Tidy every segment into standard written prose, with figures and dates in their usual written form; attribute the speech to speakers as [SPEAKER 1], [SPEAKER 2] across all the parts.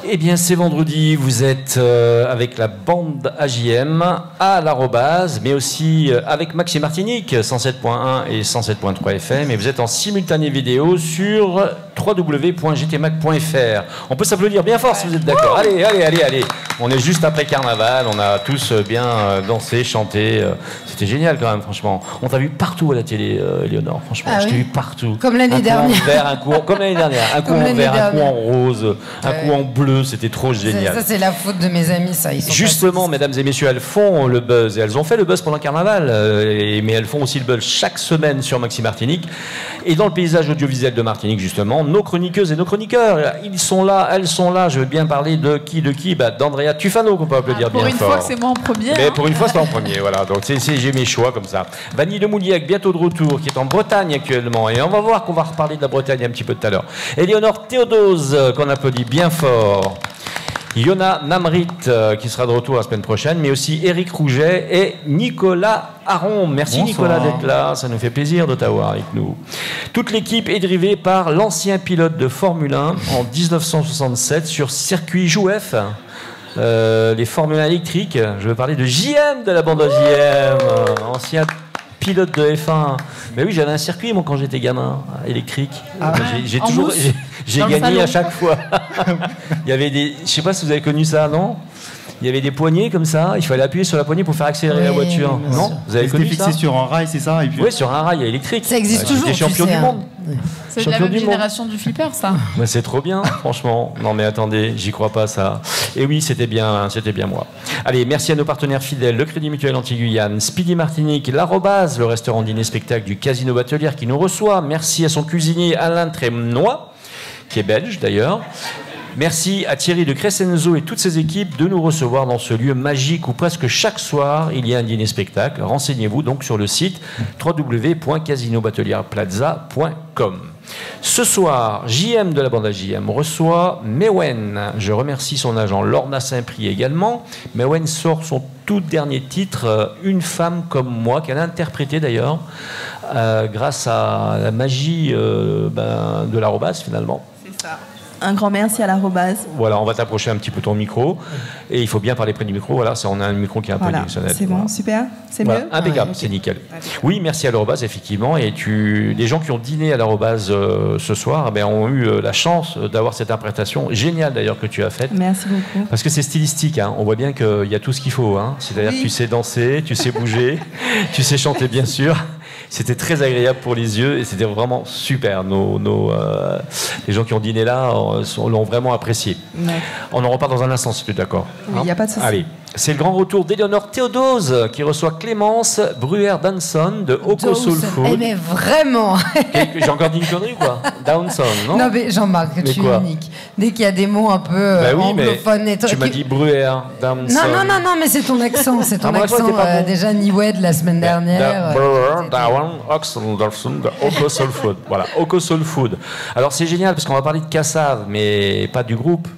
[SPEAKER 1] Eh bien, c'est vendredi, vous êtes avec la bande AJM à l'Arrobase, mais aussi avec Maxime Martinique, 107.1 et 107.3 FM, et vous êtes en simultané vidéo sur www.gtmac.fr. On peut s'applaudir bien fort si vous êtes d'accord. Allez, allez, allez, allez. On est juste après Carnaval, on a tous bien dansé, chanté. C'était génial quand même, franchement. On t'a vu partout à la télé, Éléonore, franchement.
[SPEAKER 2] Ah,
[SPEAKER 1] je
[SPEAKER 2] oui.
[SPEAKER 1] t'ai vu partout.
[SPEAKER 2] Comme l'année dernière.
[SPEAKER 1] Comme l'année dernière. Un coup en vert, un coup en rose, un coup en bleu. C'était trop génial.
[SPEAKER 2] Ça, c'est la faute de mes amis, ça. Ils sont
[SPEAKER 1] Justement, mesdames et messieurs, elles font le buzz. Et elles ont fait le buzz pendant Carnaval. Mais elles font aussi le buzz chaque semaine sur Maxime Martinique. Et dans le paysage audiovisuel de Martinique, justement, nos chroniqueuses et nos chroniqueurs, ils sont là, elles sont là. Je veux bien parler de qui d'Andrea Tufano, qu'on peut applaudir bien fort.
[SPEAKER 3] Pour une fois que c'est moi en premier.
[SPEAKER 1] Mais
[SPEAKER 3] hein.
[SPEAKER 1] pour une fois, c'est en premier, voilà. Donc j'ai mes choix comme ça. Vanille de Mouliac, bientôt de retour, qui est en Bretagne actuellement. Et on va voir qu'on va reparler de la Bretagne un petit peu tout à l'heure. Éléonore Théodose, qu'on applaudit bien fort. Yona Namrit, qui sera de retour la semaine prochaine, mais aussi Éric Rouget et Nicolas Aron. Merci
[SPEAKER 4] Bonsoir.
[SPEAKER 1] Nicolas d'être là, ça nous fait plaisir de t'avoir avec nous. Toute l'équipe est drivée par l'ancien pilote de Formule 1 en 1967 sur circuit Jouef. Les Formule 1 électriques, je veux parler de JM de la bande JM, ancien pilote de F1. Mais oui, j'avais un circuit moi quand j'étais gamin, électrique. J'ai
[SPEAKER 3] En
[SPEAKER 1] toujours,
[SPEAKER 3] mousse
[SPEAKER 1] j'ai
[SPEAKER 3] dans le
[SPEAKER 1] gagné
[SPEAKER 3] salon.
[SPEAKER 1] à chaque fois. Il y avait des, je sais pas si vous avez connu ça, non? Il y avait des poignées comme ça, il fallait appuyer sur la poignée pour faire accélérer la voiture.
[SPEAKER 2] bien
[SPEAKER 1] Non?
[SPEAKER 2] sûr.
[SPEAKER 1] Vous avez
[SPEAKER 4] C'était
[SPEAKER 1] connu ça?
[SPEAKER 4] fixé sur un rail, c'est ça et puis...
[SPEAKER 1] Oui, sur un rail électrique.
[SPEAKER 2] Ça existe toujours.
[SPEAKER 1] J'étais champion
[SPEAKER 2] tu sais,
[SPEAKER 1] du monde.
[SPEAKER 3] C'est de la
[SPEAKER 1] Champion
[SPEAKER 3] même
[SPEAKER 1] du monde.
[SPEAKER 3] génération du flipper, ça.
[SPEAKER 1] Mais c'est trop bien, franchement. Non mais attendez, j'y crois pas ça. Et oui, c'était bien moi. Allez, merci à nos partenaires fidèles, le Crédit Mutuel Anti-Guyane, Speedy Martinique, l'Arrobase, le restaurant dîner-spectacle du Casino Batelière qui nous reçoit. Merci à son cuisinier Alain Trémois, qui est belge d'ailleurs. Merci à Thierry de Crescenzo et toutes ses équipes de nous recevoir dans ce lieu magique où presque chaque soir il y a un dîner-spectacle. Renseignez-vous donc sur le site www.casinobatelierplaza.com. Ce soir, JM de la bande à JM reçoit Mewen. Je remercie son agent Lorna Saint-Prix également. Mewen sort son tout dernier titre, Une femme comme moi, qu'elle a interprété d'ailleurs, grâce à la magie de l'Arrobase finalement.
[SPEAKER 3] C'est ça.
[SPEAKER 5] Un grand merci à l'Arrobase.
[SPEAKER 1] Voilà, on va t'approcher un petit peu ton micro. Et il faut bien parler près du micro. Voilà, on a un micro qui est un peu
[SPEAKER 5] Voilà,
[SPEAKER 1] directionnel.
[SPEAKER 5] c'est bon, super. C'est
[SPEAKER 1] Voilà,
[SPEAKER 5] mieux.
[SPEAKER 1] impeccable,
[SPEAKER 2] ok.
[SPEAKER 1] c'est nickel. Oui, merci à l'Arrobase, effectivement. Et les gens qui ont dîné à l'Arrobase ce soir ont eu la chance d'avoir cette interprétation géniale d'ailleurs que tu as faite.
[SPEAKER 5] Merci beaucoup.
[SPEAKER 1] Parce que c'est stylistique, hein. On voit bien qu'il y a tout ce qu'il faut. Hein. C'est-à-dire
[SPEAKER 5] Oui.
[SPEAKER 1] que tu sais danser, tu sais bouger, tu sais chanter bien sûr. C'était très agréable pour les yeux et c'était vraiment super. Les gens qui ont dîné là l'ont vraiment apprécié.
[SPEAKER 5] Ouais.
[SPEAKER 1] On en reparle dans un instant si tu es d'accord.
[SPEAKER 5] Oui, y a pas de souci.
[SPEAKER 1] Allez, c'est le grand retour d'Éléonore Théodose qui reçoit Clémence Bruer-Danson de Oko Soul
[SPEAKER 2] Eh
[SPEAKER 1] Food.
[SPEAKER 2] mais vraiment.
[SPEAKER 1] J'ai encore dit une connerie ou quoi? Downson, non?
[SPEAKER 2] Non mais Jean-Marc,
[SPEAKER 1] Mais
[SPEAKER 2] tu es
[SPEAKER 1] quoi?
[SPEAKER 2] unique. Dès qu'il y a des mots un peu
[SPEAKER 1] Bah oui, mais
[SPEAKER 2] anglophones et tout.
[SPEAKER 1] tu m'as dit Bruer-Danson.
[SPEAKER 2] Non, mais c'est ton accent, c'est ton
[SPEAKER 1] Ah, mon accent
[SPEAKER 2] accent
[SPEAKER 1] était pas bon.
[SPEAKER 2] déjà Niwed la semaine dernière.
[SPEAKER 1] Oko Soul Food. Voilà, Oko Soul Food. Alors c'est génial parce qu'on va parler de Kassav, mais pas du groupe.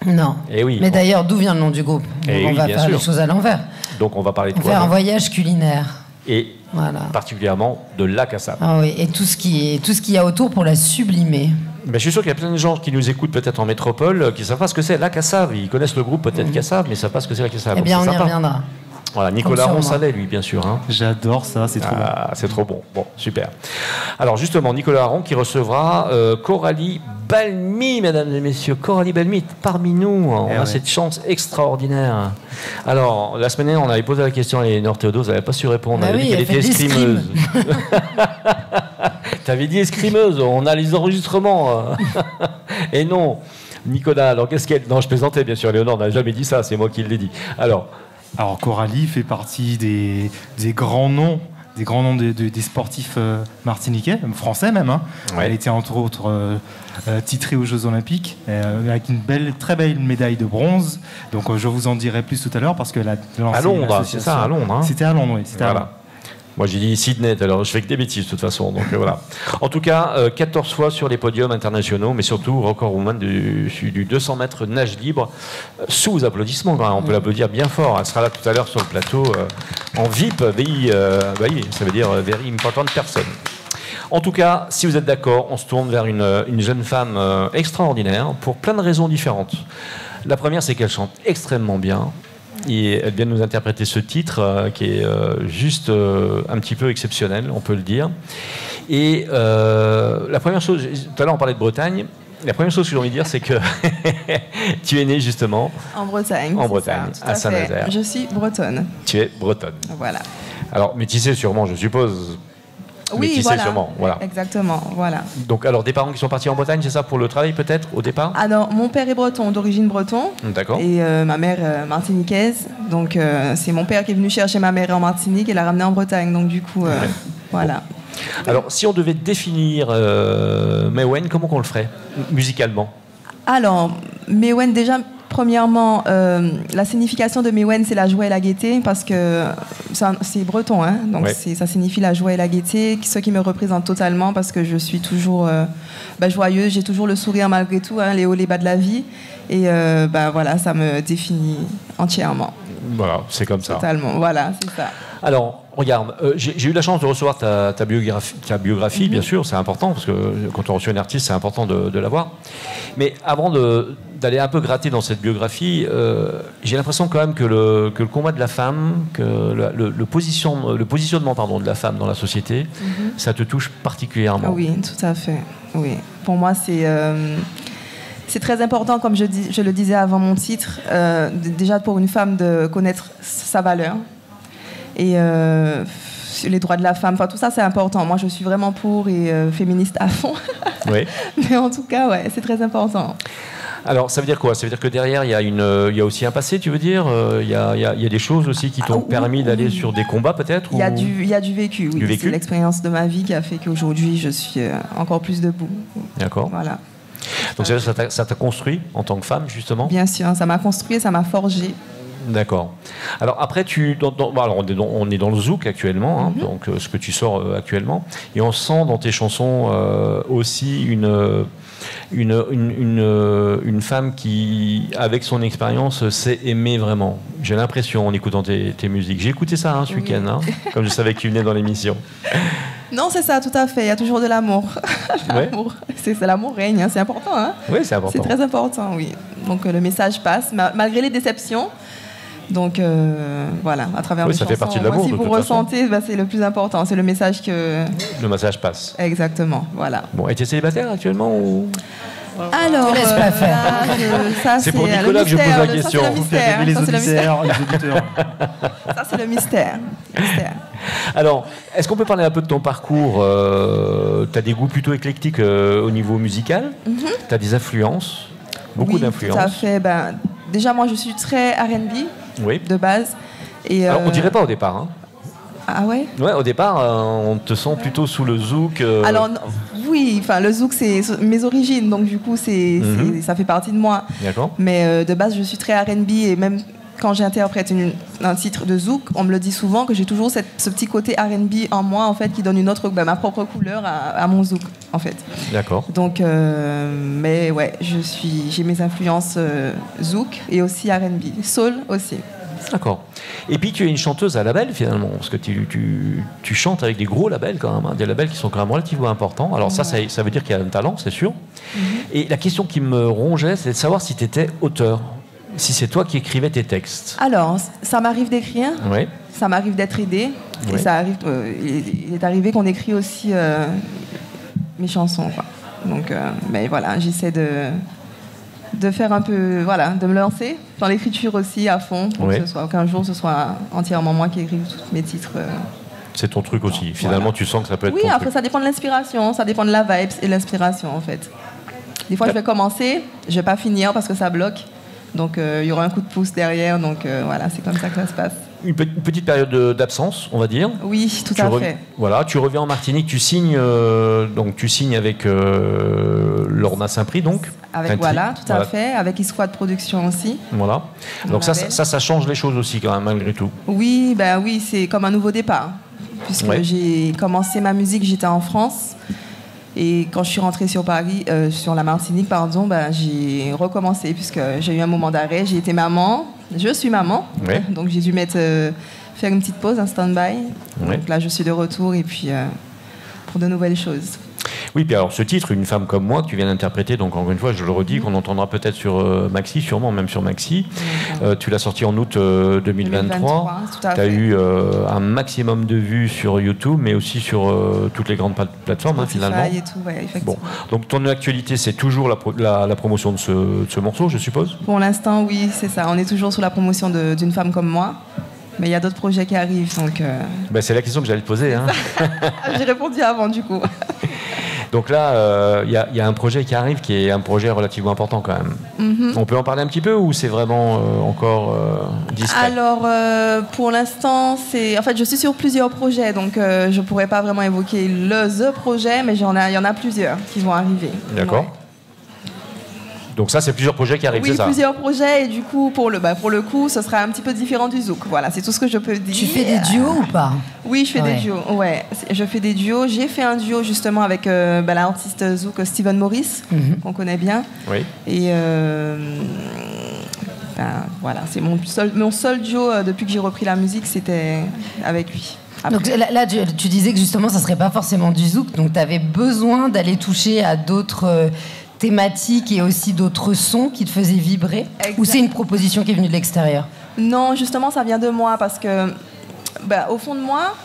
[SPEAKER 2] Non.
[SPEAKER 1] Eh oui.
[SPEAKER 2] Mais d'ailleurs, d'où vient le nom du groupe?
[SPEAKER 1] Eh
[SPEAKER 2] On
[SPEAKER 1] oui,
[SPEAKER 2] va
[SPEAKER 1] bien
[SPEAKER 2] faire
[SPEAKER 1] sûr.
[SPEAKER 2] les choses à l'envers.
[SPEAKER 1] Donc on va parler de
[SPEAKER 2] On va faire
[SPEAKER 1] quoi
[SPEAKER 2] un voyage culinaire.
[SPEAKER 1] Et
[SPEAKER 2] Voilà.
[SPEAKER 1] particulièrement de la Kassav.
[SPEAKER 2] Ah oui, et tout ce qu'il y a autour pour la sublimer.
[SPEAKER 1] Ben, je suis sûr qu'il y a plein de gens qui nous écoutent peut-être en métropole qui ne savent pas ce que c'est la Kassav. Ils connaissent le groupe peut-être Kassav, mais ils ne savent pas ce que c'est la Kassav.
[SPEAKER 2] Eh bien,
[SPEAKER 1] Donc,
[SPEAKER 2] on
[SPEAKER 1] c'est
[SPEAKER 2] y
[SPEAKER 1] sympa.
[SPEAKER 2] reviendra.
[SPEAKER 1] Voilà, Nicolas
[SPEAKER 2] Comme sur moi.
[SPEAKER 1] Ronsalet, lui, bien sûr. Hein.
[SPEAKER 4] J'adore ça, c'est trop bon.
[SPEAKER 1] Ah, c'est trop bon. Bon, super. Alors justement, Nicolas Aron qui recevra Coralie Balmy, mesdames et messieurs. Coralie Balmy est parmi nous. On a
[SPEAKER 4] ouais.
[SPEAKER 1] cette chance extraordinaire. Alors, la semaine dernière, on avait posé la question à Éléonore Théodose, elle n'avait pas su répondre.
[SPEAKER 2] Bah
[SPEAKER 1] Elle avait
[SPEAKER 2] oui,
[SPEAKER 1] dit
[SPEAKER 2] elle
[SPEAKER 1] qu'elle était
[SPEAKER 2] fait des
[SPEAKER 1] escrimeuse. T'avais dit escrimeuse, on a les enregistrements. Et non. Nicolas, alors qu'est-ce qu'elle... Non, je plaisantais, bien sûr. Éléonore n'a jamais dit ça, c'est moi qui l'ai dit. Alors,
[SPEAKER 4] Alors Coralie fait partie des grands noms grands noms des sportifs martiniquais, français même. Hein.
[SPEAKER 1] Ouais.
[SPEAKER 4] Elle était entre autres titrée aux Jeux Olympiques avec une très belle médaille de bronze. Donc je vous en dirai plus tout à l'heure parce que
[SPEAKER 1] à Londres, c'est ça, à Londres. Hein.
[SPEAKER 4] C'était à Londres, oui. C'était à Londres.
[SPEAKER 1] Moi, j'ai dit Sydney, alors je fais que des bêtises de toute façon. Donc voilà. En tout cas, 14 fois sur les podiums internationaux, mais surtout record woman du 200 mètres nage libre, sous vos applaudissements. Quand même. On peut l'applaudir bien fort. Elle sera là tout à l'heure sur le plateau en VIP. Ça veut dire very important person. En tout cas, si vous êtes d'accord, on se tourne vers une jeune femme extraordinaire pour plein de raisons différentes. La première, c'est qu'elle chante extrêmement bien. Et elle vient de nous interpréter ce titre qui est juste un petit peu exceptionnel, on peut le dire. Et la première chose, tout à l'heure on parlait de Bretagne, la première chose que j'ai envie de dire, c'est que tu es née justement
[SPEAKER 5] En Bretagne.
[SPEAKER 1] en Bretagne,
[SPEAKER 5] ça, tout
[SPEAKER 1] à
[SPEAKER 5] fait.
[SPEAKER 1] Saint-Nazaire.
[SPEAKER 5] Je suis bretonne.
[SPEAKER 1] Tu es bretonne.
[SPEAKER 5] Voilà.
[SPEAKER 1] Alors, métissée sûrement, je suppose.
[SPEAKER 5] Oui,
[SPEAKER 1] Métissée
[SPEAKER 5] voilà.
[SPEAKER 1] sûrement, voilà.
[SPEAKER 5] Exactement, voilà.
[SPEAKER 1] Donc, alors, des parents qui sont partis en Bretagne, c'est ça, pour le travail peut-être, au départ?
[SPEAKER 5] Alors, mon père est breton, d'origine breton.
[SPEAKER 1] D'accord.
[SPEAKER 5] Et ma mère martiniquaise. Donc, c'est mon père qui est venu chercher ma mère en Martinique et l'a ramenée en Bretagne. Donc, du coup, voilà.
[SPEAKER 1] Alors, si on devait définir Maïwenn, comment qu'on le ferait, musicalement?
[SPEAKER 5] Alors, Maïwenn, déjà, premièrement, la signification de Maïwenn, c'est la joie et la gaieté, parce que c'est breton, hein, donc
[SPEAKER 1] Ouais.
[SPEAKER 5] ça signifie la joie et la gaieté, ce qui me représente totalement, parce que je suis toujours joyeuse, j'ai toujours le sourire malgré tout, hein, les hauts, les bas de la vie, et voilà, ça me définit entièrement,
[SPEAKER 1] Voilà, c'est comme ça.
[SPEAKER 5] totalement, voilà, c'est ça.
[SPEAKER 1] Alors, regarde, j'ai eu la chance de recevoir ta biographie, bien sûr, c'est important, parce que quand on reçoit un artiste, c'est important de l'avoir. Mais avant d'aller un peu gratter dans cette biographie, j'ai l'impression quand même que le combat de la femme, que le positionnement de la femme dans la société, ça te touche particulièrement.
[SPEAKER 5] Oui, tout à fait, oui. Pour moi, c'est très important, comme je le disais avant mon titre, déjà pour une femme de connaître sa valeur. Et les droits de la femme, enfin tout ça c'est important. Moi je suis vraiment pour et féministe à fond.
[SPEAKER 1] Oui.
[SPEAKER 5] Mais en tout cas, ouais, c'est très important.
[SPEAKER 1] Alors, ça veut dire quoi? Ça veut dire que derrière, il y a aussi un passé, tu veux dire? Il y a des choses aussi qui t'ont permis d'aller sur des combats, peut-être?
[SPEAKER 5] Il y a du vécu, oui.
[SPEAKER 1] Du vécu?
[SPEAKER 5] C'est l'expérience de ma vie qui a fait qu'aujourd'hui, je suis encore plus debout.
[SPEAKER 1] D'accord.
[SPEAKER 5] Voilà.
[SPEAKER 1] Donc, ça t'a construit en tant que femme, justement?
[SPEAKER 5] Bien sûr, ça m'a construit, ça m'a forgé.
[SPEAKER 1] D'accord. Alors après, alors on est dans le zouk actuellement, hein, donc ce que tu sors actuellement, et on sent dans tes chansons aussi une femme qui, avec son expérience, sait aimer vraiment. J'ai l'impression en écoutant tes musiques. J'ai écouté ça ce week-end, hein, comme je savais que tu venais dans l'émission.
[SPEAKER 5] Non, c'est ça, tout à fait. Il y a toujours de l'amour.
[SPEAKER 1] Ouais.
[SPEAKER 5] C'est l'amour règne, hein, c'est important. Hein.
[SPEAKER 1] Oui, c'est important.
[SPEAKER 5] C'est très important, oui. Donc le message passe, malgré les déceptions. Donc voilà, à travers
[SPEAKER 1] Oui,
[SPEAKER 5] mes
[SPEAKER 1] ça
[SPEAKER 5] chansons.
[SPEAKER 1] fait partie de l'amour,
[SPEAKER 5] Si
[SPEAKER 1] de
[SPEAKER 5] vous
[SPEAKER 1] toute façon.
[SPEAKER 5] ressentez, c'est le plus important. C'est le message que...
[SPEAKER 1] Le message passe.
[SPEAKER 5] Exactement, voilà.
[SPEAKER 1] Bon, et tu es célibataire actuellement ou...
[SPEAKER 5] Alors,
[SPEAKER 2] Te laisse pas faire.
[SPEAKER 1] C'est pour Nicolas que je pose la question.
[SPEAKER 5] Ça, c'est le
[SPEAKER 4] Vous faites rêver les
[SPEAKER 5] mystère.
[SPEAKER 4] auditeurs.
[SPEAKER 5] Ça, c'est le mystère.
[SPEAKER 1] Alors, est-ce qu'on peut parler un peu de ton parcours? Tu as des goûts plutôt éclectiques au niveau musical. Tu as des influences, beaucoup
[SPEAKER 5] Oui,
[SPEAKER 1] d'influences.
[SPEAKER 5] tout à fait. Déjà, moi, je suis très R&B
[SPEAKER 1] Oui.
[SPEAKER 5] de base. Et,
[SPEAKER 1] Alors, on dirait pas au départ. Hein.
[SPEAKER 5] Ah ouais?
[SPEAKER 1] Ouais, au départ, on te sent plutôt sous le zouk.
[SPEAKER 5] Alors, oui, le zouk, c'est mes origines. Donc, du coup, ça fait partie de moi.
[SPEAKER 1] D'accord.
[SPEAKER 5] Mais de base, je suis très R&B. Et même quand j'interprète un titre de zouk, on me le dit souvent que j'ai toujours ce petit côté R&B en moi, en fait, qui donne ma propre couleur à mon zouk, en fait.
[SPEAKER 1] D'accord.
[SPEAKER 5] Donc, mais ouais, j'ai mes influences zouk et aussi R&B. Soul aussi.
[SPEAKER 1] D'accord. Et puis, tu es une chanteuse à label, finalement, parce que tu chantes avec des gros labels, quand même, hein, des labels qui sont quand même relativement importants. Alors, ça veut dire qu'il y a un talent, c'est sûr. Et la question qui me rongeait, c'est de savoir si tu étais auteur, si c'est toi qui écrivais tes textes.
[SPEAKER 5] Alors, ça m'arrive d'écrire,
[SPEAKER 1] Oui.
[SPEAKER 5] ça m'arrive d'être aidée,
[SPEAKER 1] Oui.
[SPEAKER 5] et ça arrive, il est arrivé qu'on écrit aussi mes chansons, quoi. Donc, mais voilà, j'essaie de faire un peu, voilà, de me lancer dans l'écriture aussi à fond, pour
[SPEAKER 1] Oui.
[SPEAKER 5] qu'un jour ce soit entièrement moi qui écrive tous mes titres.
[SPEAKER 1] C'est ton truc aussi. Finalement,
[SPEAKER 5] Voilà.
[SPEAKER 1] tu sens que ça peut être
[SPEAKER 5] Oui,
[SPEAKER 1] ton
[SPEAKER 5] après
[SPEAKER 1] truc.
[SPEAKER 5] ça dépend de l'inspiration, ça dépend de la vibe et l'inspiration en fait. Des fois je vais commencer, je vais pas finir parce que ça bloque, donc il y aura un coup de pouce derrière, donc voilà, c'est comme ça que ça se passe.
[SPEAKER 1] une petite période d'absence, on va dire.
[SPEAKER 5] Oui, tout à fait.
[SPEAKER 1] Voilà, tu reviens en Martinique, tu signes avec Lorna Saint-Prix, donc.
[SPEAKER 5] Avec tout à fait, avec Isquad Production aussi.
[SPEAKER 1] Voilà. Donc ça change les choses aussi quand même, malgré tout.
[SPEAKER 5] Oui, c'est comme un nouveau départ. Puisque j'ai commencé ma musique, j'étais en France. Et quand je suis rentrée sur la Martinique, j'ai recommencé puisque j'ai eu un moment d'arrêt. J'ai été maman, je suis maman, donc j'ai dû faire une petite pause, un stand-by. Donc là, je suis de retour et puis pour de nouvelles choses.
[SPEAKER 1] Oui, puis alors ce titre, Une femme comme moi, que tu viens d'interpréter, donc encore une fois, je le redis, qu'on entendra peut-être sur Maxi, sûrement même sur Maxi. Tu l'as sorti en août 2023. Tu as eu un maximum de vues sur YouTube, mais aussi sur toutes les grandes plateformes, finalement.
[SPEAKER 5] Et tout, effectivement.
[SPEAKER 1] Bon. Donc ton actualité, c'est toujours la promotion de ce morceau, je suppose?
[SPEAKER 5] Pour l'instant, oui, c'est ça. On est toujours sur la promotion d'une femme comme moi. Mais il y a d'autres projets qui arrivent, donc...
[SPEAKER 1] c'est la question que j'allais te poser. Hein.
[SPEAKER 5] J'ai répondu avant, du coup.
[SPEAKER 1] Donc là, il y a un projet qui arrive, qui est un projet relativement important quand même. On peut en parler un petit peu ou c'est vraiment encore discret?
[SPEAKER 5] Alors, pour l'instant, je suis sur plusieurs projets, donc je ne pourrais pas vraiment évoquer the projet, mais il y en a plusieurs qui vont arriver.
[SPEAKER 1] D'accord. Ouais. Donc ça, c'est plusieurs projets qui arrivent, c'est ça?
[SPEAKER 5] Oui, plusieurs projets, et du coup, pour le coup, ce sera un petit peu différent du zouk. Voilà, c'est tout ce que je peux dire.
[SPEAKER 2] Tu fais des duos ou pas?
[SPEAKER 5] Oui, je fais des duos, je fais des duos. J'ai fait un duo, justement, avec l'artiste zouk Steven Morris, qu'on connaît bien. Oui. Et voilà, c'est mon seul duo depuis que j'ai repris la musique, c'était avec lui. Après.
[SPEAKER 2] Donc là, tu disais que justement, ça serait pas forcément du zouk, donc tu avais besoin d'aller toucher à d'autres... thématiques et aussi d'autres sons qui te faisaient vibrer? Exact. Ou c'est une proposition qui est venue de l'extérieur?
[SPEAKER 5] Non, justement, ça vient de moi parce que, au fond de moi,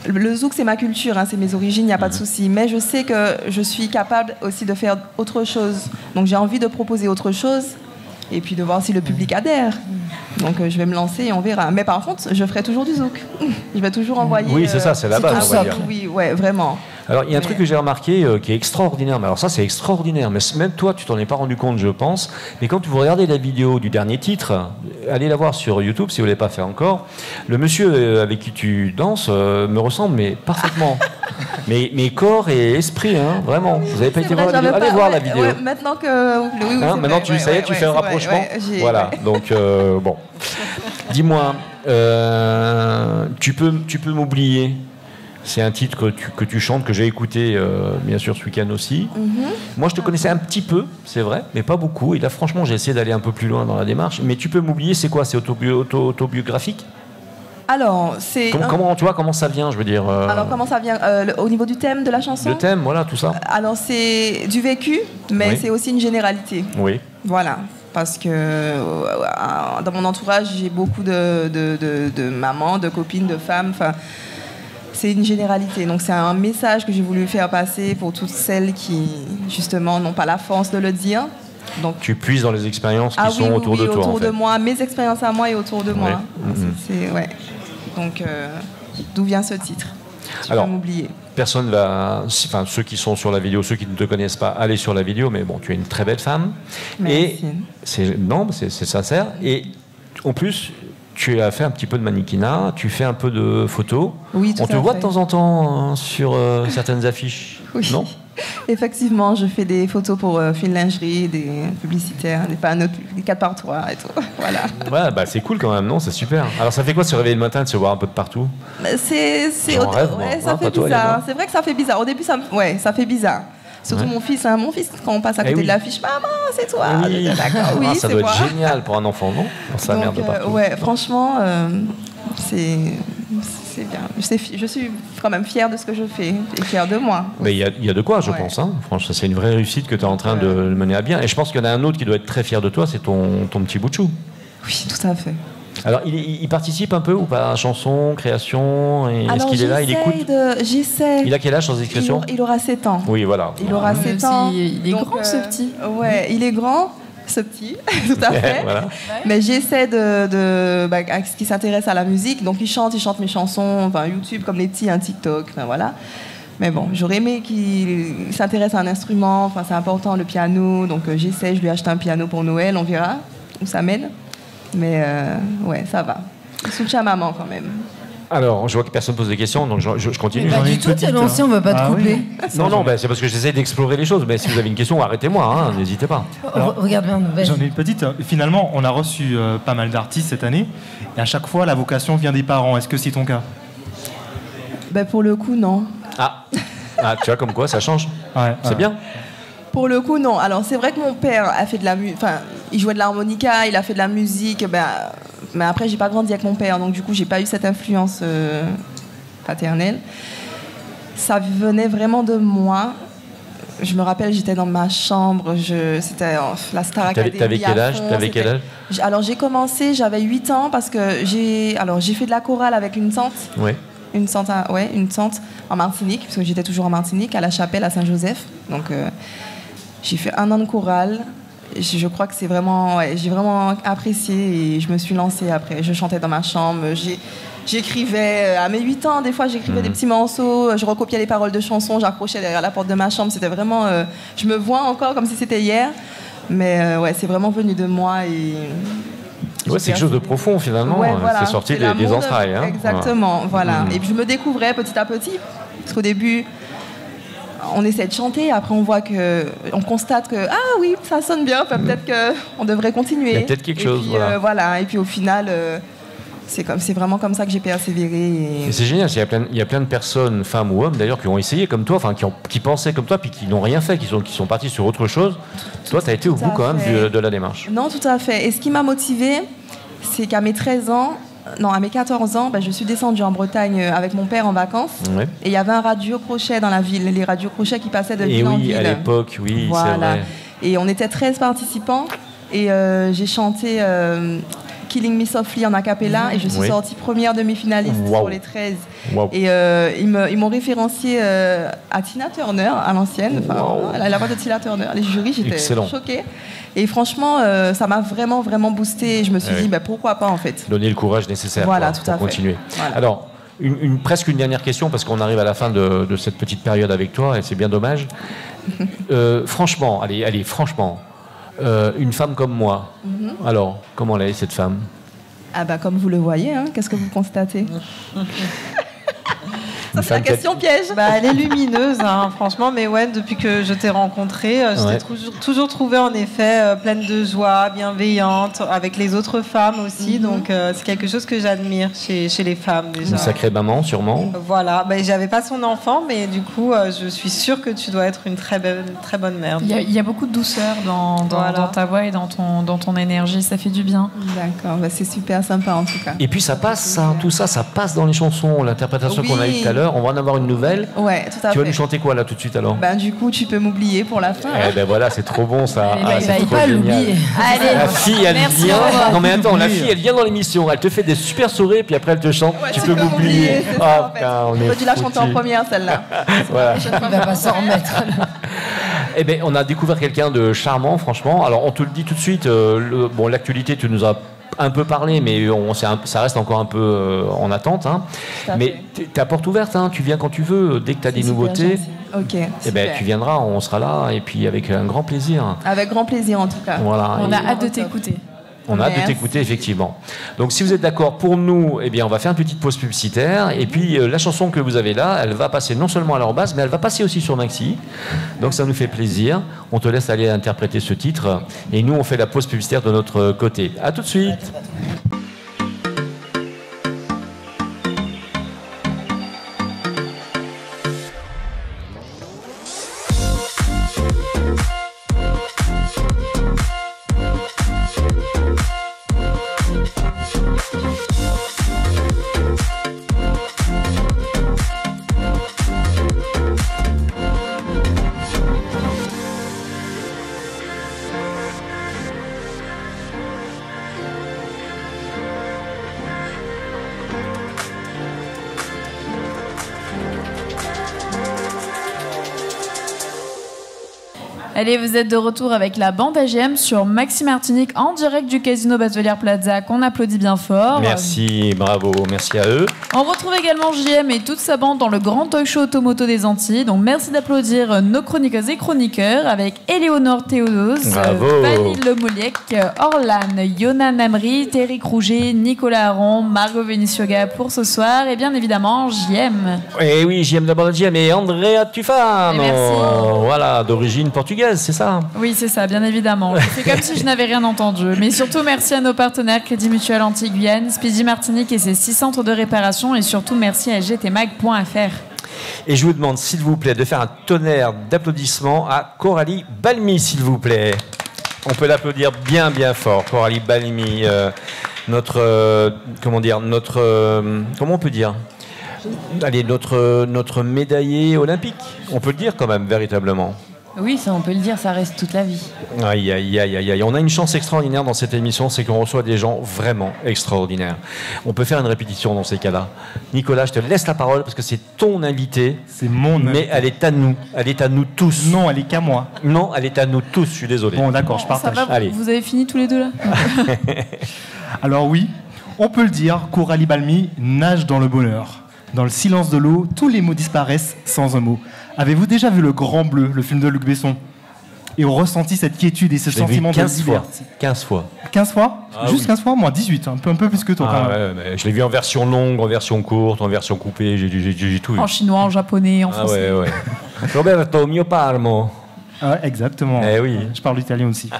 [SPEAKER 5] le zouk, c'est ma culture, c'est mes origines, il n'y a pas de souci. Mais je sais que je suis capable aussi de faire autre chose. Donc j'ai envie de proposer autre chose et puis de voir si le public adhère. Donc je vais me lancer et on verra. Mais par contre, je ferai toujours du zouk. Je vais toujours envoyer...
[SPEAKER 1] Oui, c'est ça, c'est la base, on va dire.
[SPEAKER 5] Oui, vraiment.
[SPEAKER 1] Alors, il y a un truc que j'ai remarqué qui est extraordinaire. Mais alors ça, c'est extraordinaire. Mais même toi, tu t'en es pas rendu compte, je pense. Mais quand vous regardez la vidéo du dernier titre, allez la voir sur YouTube si vous ne l'avez pas fait encore. Le monsieur avec qui tu danses me ressemble, mais parfaitement. mais corps et esprit, vraiment. Vous n'avez pas été voir la vidéo? Allez voir la vidéo.
[SPEAKER 5] Ouais, maintenant que... Oui,
[SPEAKER 1] maintenant, ça y est, tu fais un rapprochement. Voilà. Donc, bon. Dis-moi, tu peux m'oublier? C'est un titre que tu chantes, que j'ai écouté, bien sûr, ce week-end aussi. Moi, je te connaissais un petit peu, c'est vrai, mais pas beaucoup. Et là, franchement, j'ai essayé d'aller un peu plus loin dans la démarche. Mais tu peux m'oublier, c'est quoi? C'est autobiographique?
[SPEAKER 5] Alors, c'est...
[SPEAKER 1] Comment ça vient, je veux dire
[SPEAKER 5] Alors, comment ça vient au niveau du thème de la chanson?
[SPEAKER 1] Le thème, voilà, tout ça.
[SPEAKER 5] Alors, c'est du vécu, mais c'est aussi une généralité.
[SPEAKER 1] Oui.
[SPEAKER 5] Voilà. Parce que dans mon entourage, j'ai beaucoup de mamans, de copines, de femmes. C'est une généralité. Donc c'est un message que j'ai voulu faire passer pour toutes celles qui, justement, n'ont pas la force de le dire. Donc,
[SPEAKER 1] tu puises dans les expériences qui sont autour de toi.
[SPEAKER 5] Autour de moi, mes expériences à moi et autour de moi. Donc, d'où vient ce titre? Tu peux m'oublier.
[SPEAKER 1] Personne va... Enfin, ceux qui sont sur la vidéo, ceux qui ne te connaissent pas, allez sur la vidéo. Mais bon, tu es une très belle femme.
[SPEAKER 5] Merci.
[SPEAKER 1] Et c'est sincère. Et en plus... Tu as fait un petit peu de mannequinat, tu fais un peu de photos.
[SPEAKER 5] Oui, tout à fait.
[SPEAKER 1] On te voit de temps en temps sur certaines affiches, non?
[SPEAKER 5] Effectivement, je fais des photos pour Fine Lingerie, des publicitaires, des panneaux, des 4x3 et tout. Voilà.
[SPEAKER 1] Ouais, c'est cool quand même, non? C'est super. Alors ça fait quoi de se réveiller le matin et de se voir un peu de partout?
[SPEAKER 5] Ça fait bizarre. C'est vrai que ça fait bizarre. Au début, ça fait bizarre. Surtout mon fils, quand on passe à côté de l'affiche, maman, c'est toi.
[SPEAKER 1] D'accord. Oui, ça doit être génial pour un enfant, non? Sa mère de partout.
[SPEAKER 5] Franchement, c'est bien. Je suis quand même fière de ce que je fais et fière de moi.
[SPEAKER 1] Mais il y a de quoi, je pense. Franchement, c'est une vraie réussite que tu es en train de mener à bien. Et je pense qu'il y en a un autre qui doit être très fier de toi, c'est ton petit bout de chou.
[SPEAKER 5] Oui, tout à fait.
[SPEAKER 1] Alors, il participe un peu ou pas à la chanson, création? Est-ce qu'il est là? Il écoute?
[SPEAKER 5] J'essaie.
[SPEAKER 1] Il a quel âge sans discrétion?
[SPEAKER 5] Il aura 7 ans.
[SPEAKER 1] Oui, voilà.
[SPEAKER 5] Il aura 7 ans.
[SPEAKER 2] Il est grand, ce petit.
[SPEAKER 5] Ouais, il est grand, ce petit, tout à fait. Voilà. Mais j'essaie à ce qui s'intéresse à la musique. Donc, il chante mes chansons, YouTube comme les petits, TikTok, voilà. Mais bon, j'aurais aimé qu'il s'intéresse à un instrument. C'est important, le piano. Donc, j'essaie, je lui ai acheté un piano pour Noël. On verra où ça mène. Mais ça va. soutien à maman quand même.
[SPEAKER 1] Alors, je vois que personne ne pose des questions, donc je continue.
[SPEAKER 2] Pas du tout, t'es lancé, on ne va pas te couper.
[SPEAKER 4] Oui.
[SPEAKER 1] Non, c'est parce que j'essaie d'explorer les choses. Mais si vous avez une question, arrêtez-moi, hein, n'hésitez pas.
[SPEAKER 4] Alors,
[SPEAKER 2] regarde bien,
[SPEAKER 4] j'en ai une petite. Finalement, on a reçu pas mal d'artistes cette année. Et à chaque fois, la vocation vient des parents. Est-ce que c'est ton cas?
[SPEAKER 5] Pour le coup, non.
[SPEAKER 1] Ah, tu vois, comme quoi, ça change.
[SPEAKER 4] Ouais,
[SPEAKER 1] c'est bien.
[SPEAKER 5] Pour le coup, non. Alors, c'est vrai que mon père a fait de la musique. Enfin, il jouait de l'harmonica, il a fait de la musique. Mais après, j'ai pas grandi avec mon père. Donc, du coup, j'ai pas eu cette influence paternelle. Ça venait vraiment de moi. Je me rappelle, j'étais dans ma chambre. C'était la Star Academy.
[SPEAKER 1] T'avais quel âge?
[SPEAKER 5] Alors, j'ai commencé, j'avais 8 ans parce que j'ai fait de la chorale avec une tante.
[SPEAKER 1] Oui.
[SPEAKER 5] Une tante en Martinique, parce que j'étais toujours en Martinique, à la Chapelle, à Saint-Joseph. Donc, j'ai fait 1 an de chorale. Je crois que j'ai vraiment apprécié et je me suis lancée après. Je chantais dans ma chambre, j'écrivais à mes 8 ans, des fois j'écrivais des petits morceaux, je recopiais les paroles de chansons, j'accrochais derrière la porte de ma chambre. C'était vraiment, je me vois encore comme si c'était hier, mais c'est vraiment venu de moi et.
[SPEAKER 1] Ouais, c'est quelque chose de profond finalement.
[SPEAKER 5] Ouais, voilà.
[SPEAKER 1] C'est sorti des entrailles. Hein.
[SPEAKER 5] Exactement, voilà. Et puis je me découvrais petit à petit, parce qu'au début. On essaie de chanter, après on constate que ah oui, ça sonne bien, peut-être qu'on devrait continuer.
[SPEAKER 1] Il y a peut-être quelque chose,
[SPEAKER 5] puis, voilà. Et puis au final, c'est vraiment comme ça que j'ai persévéré.
[SPEAKER 1] Et c'est génial, il y a plein de personnes, femmes ou hommes d'ailleurs, qui ont essayé comme toi, enfin qui pensaient comme toi, puis qui n'ont rien fait, qui sont partis sur autre chose. Toi, tu as été au bout quand même de la démarche.
[SPEAKER 5] Non, tout à fait. Et ce qui m'a motivée, c'est qu'à mes 13 ans, non, à mes 14 ans, je suis descendue en Bretagne avec mon père en vacances. Ouais. Et il y avait un radio-crochet dans la ville, les radio-crochets qui passaient de ville en ville.
[SPEAKER 1] Et oui, à l'époque, oui,
[SPEAKER 5] voilà.
[SPEAKER 1] c'est vrai.
[SPEAKER 5] Et on était 13 participants. Et j'ai chanté Killing Me Softly en a cappella. Et je suis sortie première demi-finaliste sur les 13. Wow. Et ils m'ont référenciée à Tina Turner, à l'ancienne. La voix de Tina Turner. Les jurys, j'étais choquée. Et franchement, ça m'a vraiment, vraiment boosté. Je me suis dit, pourquoi pas en fait.
[SPEAKER 1] Donner le courage nécessaire pour continuer. Voilà. Alors, presque une dernière question, parce qu'on arrive à la fin de cette petite période avec toi, et c'est bien dommage. Franchement, franchement, une femme comme moi, alors, comment elle est cette femme?
[SPEAKER 5] Comme vous le voyez, hein, qu'est-ce que vous constatez? Ça, c'est la question piège.
[SPEAKER 3] Elle est lumineuse, hein, franchement, mais ouais, depuis que je t'ai rencontrée, je t'ai toujours trouvée en effet pleine de joie, bienveillante, avec les autres femmes aussi. Donc c'est quelque chose que j'admire chez les femmes déjà.
[SPEAKER 1] Une sacrée maman, sûrement.
[SPEAKER 3] Voilà, j'avais pas son enfant, mais du coup, je suis sûre que tu dois être une très bonne mère.
[SPEAKER 6] Il y a beaucoup de douceur dans ta voix et dans ton énergie, ça fait du bien.
[SPEAKER 5] D'accord, c'est super sympa en tout cas.
[SPEAKER 1] Et puis ça passe, tout ça passe dans les chansons, l'interprétation qu'on a eue tout à l'heure. On va en avoir une nouvelle.
[SPEAKER 5] Ouais, tout à fait.
[SPEAKER 1] Tu vas nous chanter quoi là tout de suite alors?
[SPEAKER 5] Du coup, tu peux m'oublier pour la fin.
[SPEAKER 1] Voilà, c'est trop bon ça.
[SPEAKER 2] Il pas l'oublier.
[SPEAKER 1] Allez, la fille, elle vient. Non mais attends, la fille, elle vient dans l'émission, elle te fait des super sourires, puis après elle te chante. Tu peux m'oublier.
[SPEAKER 5] On a dû la chanter en première celle-là.
[SPEAKER 1] Voilà.
[SPEAKER 2] Il va pas s'en remettre.
[SPEAKER 1] On a découvert quelqu'un de charmant, franchement. Alors on te le dit tout de suite. L'actualité, tu nous as un peu parlé, mais ça reste encore un peu en attente. Hein. Mais t'es à porte ouverte, hein. Tu viens quand tu veux, dès que tu as des nouveautés.
[SPEAKER 5] Ok.
[SPEAKER 1] Tu viendras, on sera là, et puis avec un grand plaisir.
[SPEAKER 5] Avec grand plaisir en tout cas.
[SPEAKER 1] Voilà.
[SPEAKER 6] On a hâte de t'écouter.
[SPEAKER 1] On a hâte de t'écouter, effectivement. Donc, si vous êtes d'accord pour nous, on va faire une petite pause publicitaire. Et puis, la chanson que vous avez là, elle va passer non seulement à leur base, mais elle va passer aussi sur Maxi. Donc, ça nous fait plaisir. On te laisse aller interpréter ce titre. Et nous, on fait la pause publicitaire de notre côté. À tout de suite.
[SPEAKER 6] Allez, vous êtes de retour avec la bande AGM sur Maxi Martinique en direct du Casino Batelière Plaza qu'on applaudit bien fort.
[SPEAKER 1] Merci, bravo, merci à eux.
[SPEAKER 6] On retrouve également JM et toute sa bande dans le grand talk show Automoto des Antilles. Donc merci d'applaudir nos chroniqueuses et chroniqueurs avec Éléonore Théodose, Vanille Lemouliec, Orlan, Yona Namri, Terry Rouget, Nicolas Aron, Margot Vénitioga pour ce soir et bien évidemment JM.
[SPEAKER 1] Et oui, JM de la bande AGM et Andrea Tufano.
[SPEAKER 6] Merci.
[SPEAKER 1] Voilà, d'origine portugaise, c'est ça?
[SPEAKER 6] Oui, c'est ça, bien évidemment. C'est comme si je n'avais rien entendu. Mais surtout, merci à nos partenaires Crédit Mutuel Antilles-Guyane, Speedy Martinique et ses 6 centres de réparation. Et surtout, merci à gtmag.fr.
[SPEAKER 1] Et je vous demande, s'il vous plaît, de faire un tonnerre d'applaudissements à Coralie Balmy, s'il vous plaît. On peut l'applaudir bien, bien fort. Coralie Balmy, comment on peut dire? Allez, notre médaillé olympique. On peut le dire quand même, véritablement.
[SPEAKER 2] Oui, ça on peut le dire, ça reste toute la vie.
[SPEAKER 1] Aïe, aïe, aïe, aïe, aïe. On a une chance extraordinaire dans cette émission, c'est qu'on reçoit des gens vraiment extraordinaires. On peut faire une répétition dans ces cas-là. Nicolas, je te laisse la parole parce que c'est ton invité.
[SPEAKER 4] C'est mon invité.
[SPEAKER 1] Mais elle est à nous. Elle est à nous tous.
[SPEAKER 4] Non, elle est qu'à moi.
[SPEAKER 1] Non, elle est à nous tous, je suis désolé.
[SPEAKER 4] Bon, d'accord, je partage.
[SPEAKER 6] Ça va,
[SPEAKER 1] Allez.
[SPEAKER 6] vous avez fini tous les deux là?
[SPEAKER 4] Alors oui, on peut le dire, Coralie Balmy nage dans le bonheur. Dans le silence de l'eau, tous les mots disparaissent sans un mot. Avez-vous déjà vu Le Grand Bleu, le film de Luc Besson? Et ressenti cette quiétude et ce sentiment de liberté?
[SPEAKER 1] 15 fois.
[SPEAKER 4] 15 fois?
[SPEAKER 1] Ah,
[SPEAKER 4] Juste
[SPEAKER 1] oui.
[SPEAKER 4] 15 fois? Moi, 18, un peu plus que toi quand même.
[SPEAKER 1] Ouais, mais je l'ai vu en version longue, en version courte, en version coupée, j'ai tout vu.
[SPEAKER 6] En chinois, en japonais, en français.
[SPEAKER 1] Ouais. Roberto, mio parmo.
[SPEAKER 4] Ah, exactement.
[SPEAKER 1] Eh oui.
[SPEAKER 4] Je parle italien aussi.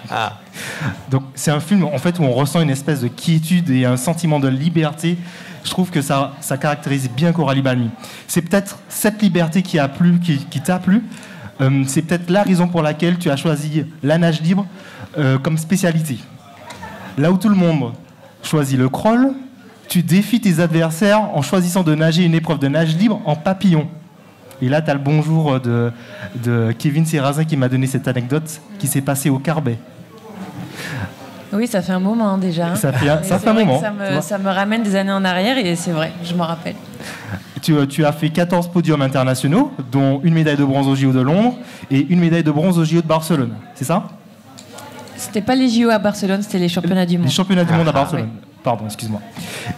[SPEAKER 4] Donc c'est un film en fait où on ressent une espèce de quiétude et un sentiment de liberté. Je trouve que ça caractérise bien Coralie Balmy. C'est peut-être cette liberté qui t'a plu. C'est peut-être la raison pour laquelle tu as choisi la nage libre comme spécialité. Là où tout le monde choisit le crawl, tu défies tes adversaires en choisissant de nager une épreuve de nage libre en papillon. Et là, tu as le bonjour de Kevin Serrazin qui m'a donné cette anecdote qui s'est passée au Carbet.
[SPEAKER 7] Oui, ça fait un moment déjà.
[SPEAKER 4] Ça fait un moment.
[SPEAKER 7] Ça me ramène des années en arrière et c'est vrai, je m'en rappelle.
[SPEAKER 4] Tu as fait 14 podiums internationaux, dont une médaille de bronze au JO de Londres et une médaille de bronze au JO de Barcelone. C'est ça?
[SPEAKER 7] C'était pas les JO à Barcelone, c'était les championnats du monde.
[SPEAKER 4] Les championnats du monde à Barcelone. Oui. Pardon, excuse-moi.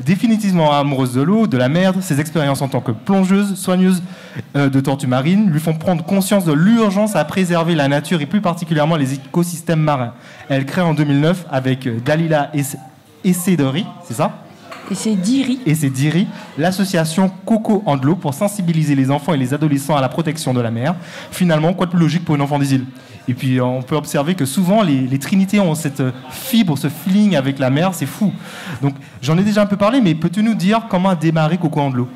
[SPEAKER 4] Définitivement amoureuse de l'eau, de la mer, ses expériences en tant que plongeuse, soigneuse de tortues marines lui font prendre conscience de l'urgence à préserver la nature et plus particulièrement les écosystèmes marins. Elle crée en 2009 avec Dalila Essederi, c'est ça?
[SPEAKER 7] Et c'est Diri,
[SPEAKER 4] l'association Coco and l'eau pour sensibiliser les enfants et les adolescents à la protection de la mer. Finalement, quoi de plus logique pour une enfant des îles? Et puis on peut observer que souvent les Trinités ont cette fibre, ce feeling avec la mer, c'est fou. Donc j'en ai déjà un peu parlé, mais peux-tu nous dire comment a démarré Coco and l'eau?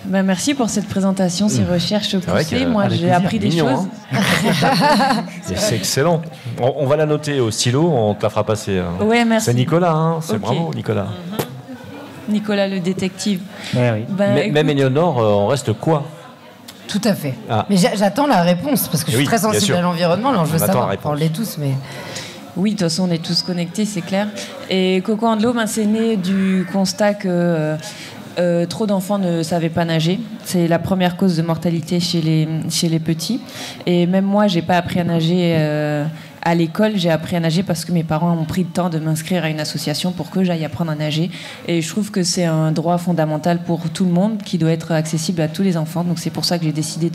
[SPEAKER 7] Merci pour cette présentation, ces recherches poussées. Moi, j'ai appris des choses.
[SPEAKER 1] Hein. C'est excellent. On va la noter au stylo, on te la fera passer.
[SPEAKER 7] Ouais, merci.
[SPEAKER 1] C'est Nicolas, hein. C'est
[SPEAKER 7] okay.
[SPEAKER 1] Bravo, Nicolas.
[SPEAKER 7] Nicolas, le détective.
[SPEAKER 4] Ouais, oui.
[SPEAKER 1] Même Éléonore, on reste quoi?
[SPEAKER 2] Tout à fait. Ah. Mais j'attends la réponse, parce que je suis très sensible à l'environnement, alors je veux savoir. On l'est tous, mais...
[SPEAKER 7] Oui, de toute façon, on est tous connectés, c'est clair. Et Coco and l'eau, c'est né du constat que trop d'enfants ne savaient pas nager. C'est la première cause de mortalité chez les petits. Et même moi, j'ai pas appris à nager à l'école. J'ai appris à nager parce que mes parents ont pris le temps de m'inscrire à une association pour que j'aille apprendre à nager. Et je trouve que c'est un droit fondamental pour tout le monde qui doit être accessible à tous les enfants. Donc c'est pour ça que j'ai décidé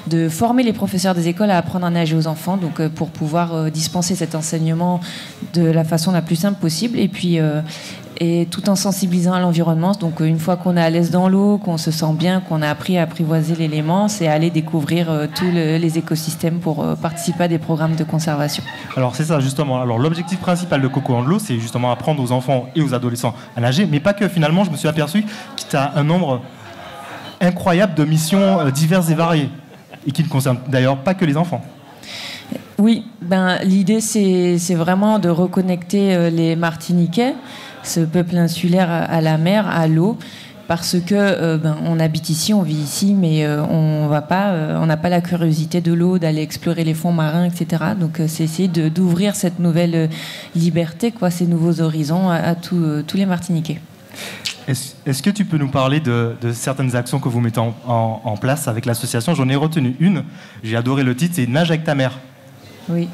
[SPEAKER 7] de former les professeurs des écoles à apprendre à nager aux enfants, donc pour pouvoir dispenser cet enseignement de la façon la plus simple possible. Et puis et tout en sensibilisant à l'environnement. Donc une fois qu'on est à l'aise dans l'eau, qu'on se sent bien, qu'on a appris à apprivoiser l'élément, c'est aller découvrir tous les écosystèmes pour participer à des programmes de conservation.
[SPEAKER 4] Alors c'est ça justement. Alors l'objectif principal de Coco and l'eau, c'est justement apprendre aux enfants et aux adolescents à nager, mais pas que. Finalement, je me suis aperçu que tu as un nombre incroyable de missions diverses et variées, et qui ne concernent d'ailleurs pas que les enfants.
[SPEAKER 7] Oui, l'idée c'est vraiment de reconnecter les Martiniquais, ce peuple insulaire à la mer, à l'eau, parce que on habite ici, on vit ici, mais on n'a pas la curiosité de l'eau, d'aller explorer les fonds marins, etc. Donc c'est essayer d'ouvrir cette nouvelle liberté, ces nouveaux horizons à tous les Martiniquais.
[SPEAKER 4] Est-ce que tu peux nous parler de certaines actions que vous mettez en place avec l'association? J'en ai retenu une, j'ai adoré le titre, c'est Nage avec ta mère.
[SPEAKER 7] Oui.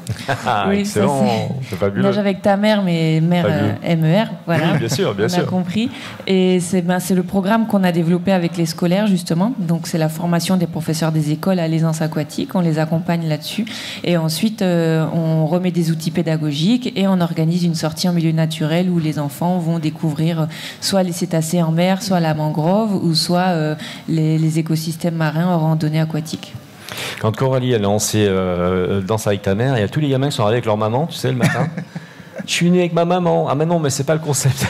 [SPEAKER 1] Oui, excellent, c'est fabuleux.
[SPEAKER 7] Nage avec ta mère, mais mère MER, voilà.
[SPEAKER 1] Oui, bien sûr, bien sûr.
[SPEAKER 7] On a compris. Et c'est le programme qu'on a développé avec les scolaires, justement. Donc, c'est la formation des professeurs des écoles à l'aisance aquatique. On les accompagne là-dessus. Et ensuite, on remet des outils pédagogiques et on organise une sortie en milieu naturel où les enfants vont découvrir soit les cétacés en mer, soit la mangrove, ou soit les écosystèmes marins en randonnée aquatique.
[SPEAKER 1] Quand Coralie a lancé Danse avec ta mère, il y a tous les gamins qui sont arrivés avec leur maman, tu sais, le matin. Je suis né avec ma maman. Ah mais non, mais c'est pas le concept.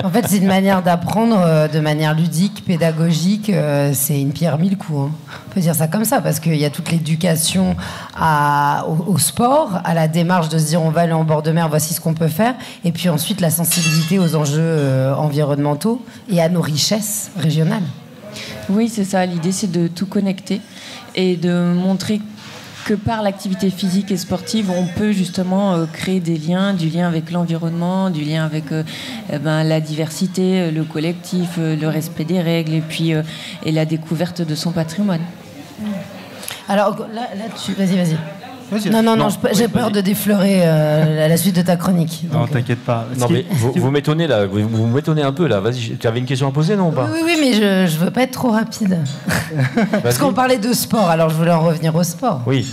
[SPEAKER 2] En fait, c'est une manière d'apprendre de manière ludique, pédagogique. C'est une pierre mille coups. Hein. On peut dire ça comme ça, parce qu'il y a toute l'éducation au sport, à la démarche de se dire on va aller en bord de mer, voici ce qu'on peut faire. Et puis ensuite, la sensibilité aux enjeux environnementaux et à nos richesses régionales.
[SPEAKER 7] Oui, c'est ça. L'idée, c'est de tout connecter et de montrer que par l'activité physique et sportive, on peut justement créer des liens, du lien avec l'environnement, du lien avec la diversité, le collectif, le respect des règles et puis et la découverte de son patrimoine.
[SPEAKER 2] Alors là vas-y. Non, j'ai peur de déflorer la suite de ta chronique.
[SPEAKER 4] Non, t'inquiète pas.
[SPEAKER 1] Non, mais vous m'étonnez là, vous m'étonnez un peu là. Vas-y, tu avais une question à poser, non ou pas ?
[SPEAKER 2] Oui, mais je veux pas être trop rapide. Parce qu'on parlait de sport, alors je voulais en revenir au sport.
[SPEAKER 1] Oui.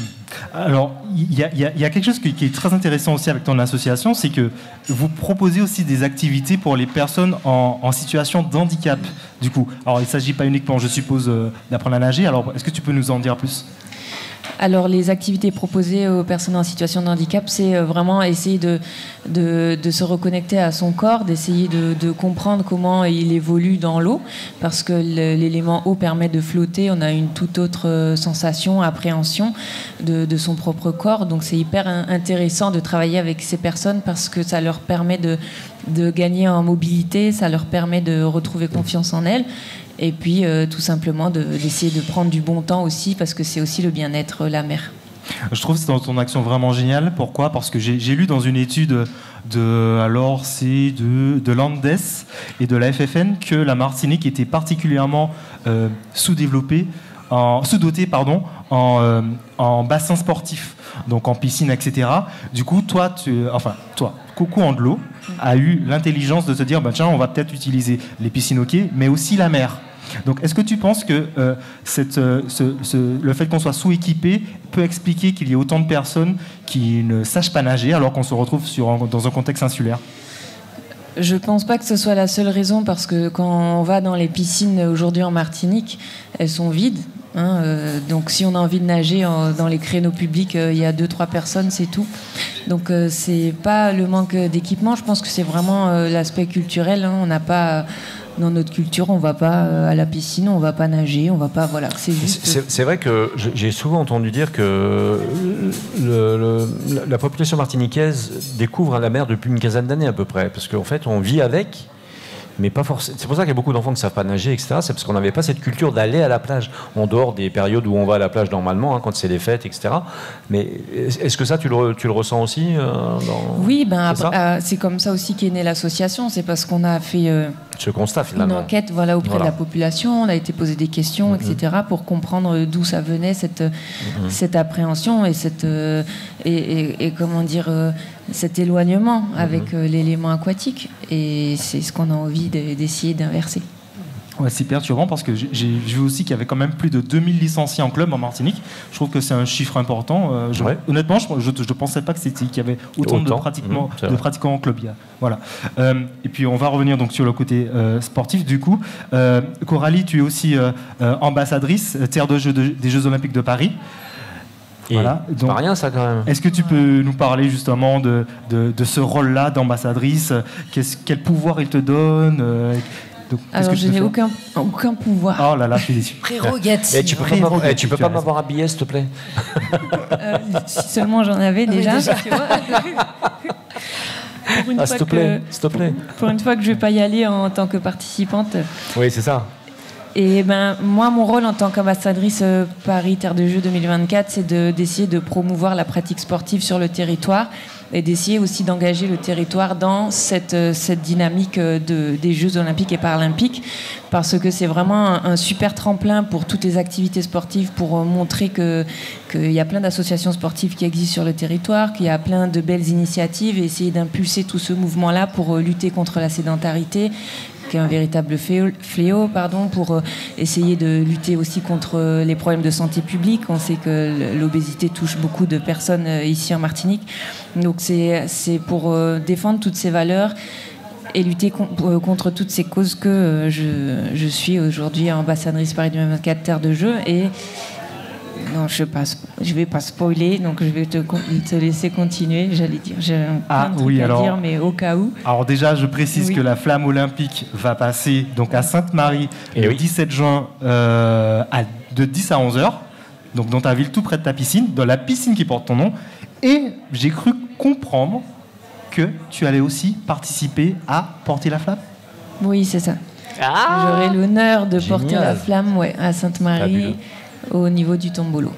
[SPEAKER 4] Alors, il y a quelque chose qui est très intéressant aussi avec ton association, c'est que vous proposez aussi des activités pour les personnes en situation de handicap, du coup. Alors, il ne s'agit pas uniquement, je suppose, d'apprendre à nager. Alors, est-ce que tu peux nous en dire plus ?
[SPEAKER 7] Alors, les activités proposées aux personnes en situation de handicap, c'est vraiment essayer de se reconnecter à son corps, d'essayer de comprendre comment il évolue dans l'eau, parce que l'élément eau permet de flotter. On a une toute autre sensation, appréhension de son propre corps. Donc, c'est hyper intéressant de travailler avec ces personnes parce que ça leur permet de gagner en mobilité, ça leur permet de retrouver confiance en elles. Et puis, tout simplement, d'essayer de prendre du bon temps aussi, parce que c'est aussi le bien-être, la mer.
[SPEAKER 4] Je trouve ton action vraiment géniale. Pourquoi ? Parce que j'ai lu dans une étude de l'ANDES et de la FFN que la Martinique était particulièrement sous-dotée en bassin sportif, donc en piscine, etc. Du coup, toi, Coucou Andelot a eu l'intelligence de se dire tiens, on va peut-être utiliser les piscines hockey, mais aussi la mer. Donc, est-ce que tu penses que le fait qu'on soit sous-équipé peut expliquer qu'il y ait autant de personnes qui ne sachent pas nager alors qu'on se retrouve dans un contexte insulaire ?
[SPEAKER 7] Je ne pense pas que ce soit la seule raison, parce que quand on va dans les piscines aujourd'hui en Martinique, elles sont vides. Donc si on a envie de nager dans les créneaux publics, il y a 2-3 personnes, c'est tout. Donc c'est pas le manque d'équipement, je pense que c'est vraiment l'aspect culturel. On n'a pas... Dans notre culture, on va pas à la piscine, on va pas nager, on va pas... Voilà, c'est juste...
[SPEAKER 1] C'est vrai que j'ai souvent entendu dire que la population martiniquaise découvre la mer depuis une quinzaine d'années à peu près, parce qu'en fait, on vit avec... mais pas forcément. C'est pour ça qu'il y a beaucoup d'enfants qui ne savent pas nager, etc. C'est parce qu'on n'avait pas cette culture d'aller à la plage, en dehors des périodes où on va à la plage normalement, quand c'est les fêtes, etc. Mais est-ce que ça, tu le ressens aussi
[SPEAKER 7] Oui, c'est comme ça aussi qu'est née l'association. C'est parce qu'on a fait
[SPEAKER 1] ce constat, finalement.
[SPEAKER 7] Une enquête auprès de la population. On a été posé des questions, etc. pour comprendre d'où ça venait, cette appréhension et comment dire... cet éloignement avec l'élément aquatique, et c'est ce qu'on a envie d'essayer d'inverser.
[SPEAKER 4] Ouais, c'est perturbant parce que j'ai vu aussi qu'il y avait quand même plus de 2000 licenciés en club en Martinique. Je trouve que c'est un chiffre important. Honnêtement, je ne pensais pas qu'il y avait autant de pratiquants en club. Voilà. Et puis on va revenir donc sur le côté sportif du coup. Coralie, tu es aussi ambassadrice terre de jeu des Jeux Olympiques de Paris.
[SPEAKER 1] Voilà. C'est pas rien ça quand même.
[SPEAKER 4] Est-ce que tu peux nous parler justement de ce rôle-là d'ambassadrice ? Quel pouvoir il te donne ?
[SPEAKER 7] Alors je n'ai aucun pouvoir.
[SPEAKER 4] Oh là là, je suis déçu.
[SPEAKER 2] Prérogative.
[SPEAKER 1] Tu peux pas m'avoir habillé s'il te plaît ?
[SPEAKER 7] Si seulement j'en avais déjà.
[SPEAKER 1] S'il te plaît.
[SPEAKER 7] Pour une fois que je ne vais pas y aller en tant que participante.
[SPEAKER 1] Oui, c'est ça.
[SPEAKER 7] Et moi, mon rôle en tant qu'ambassadrice Paris Terre de Jeux 2024, c'est d'essayer de promouvoir la pratique sportive sur le territoire et d'essayer aussi d'engager le territoire dans cette dynamique des Jeux olympiques et paralympiques, parce que c'est vraiment un super tremplin pour toutes les activités sportives, pour montrer qu'il y a plein d'associations sportives qui existent sur le territoire, qu'il y a plein de belles initiatives, et essayer d'impulser tout ce mouvement-là pour lutter contre la sédentarité, qui est un véritable fléau, pour essayer de lutter aussi contre les problèmes de santé publique. On sait que l'obésité touche beaucoup de personnes ici en Martinique. Donc c'est pour défendre toutes ces valeurs et lutter contre toutes ces causes que je suis aujourd'hui ambassadrice Paris 2024 Terre de Jeux. Et non, je vais pas spoiler, donc je vais te laisser continuer. J'allais dire, j'ai plein de trucs à dire, mais au cas où.
[SPEAKER 4] Alors déjà, je précise que la flamme olympique va passer donc à Sainte-Marie le 17 juin de 10 à 11h, donc dans ta ville, tout près de ta piscine, dans la piscine qui porte ton nom. Et j'ai cru comprendre que tu allais aussi participer à porter la flamme.
[SPEAKER 7] Oui, c'est ça. J'aurai l'honneur de porter la flamme à Sainte-Marie. Au niveau du tombolo.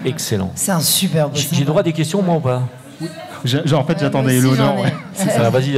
[SPEAKER 1] Excellent.
[SPEAKER 2] C'est un super beau.
[SPEAKER 1] J'ai le droit à des questions, moi, ou pas?
[SPEAKER 4] En fait, j'attendais Eleonore.
[SPEAKER 1] Vas-y,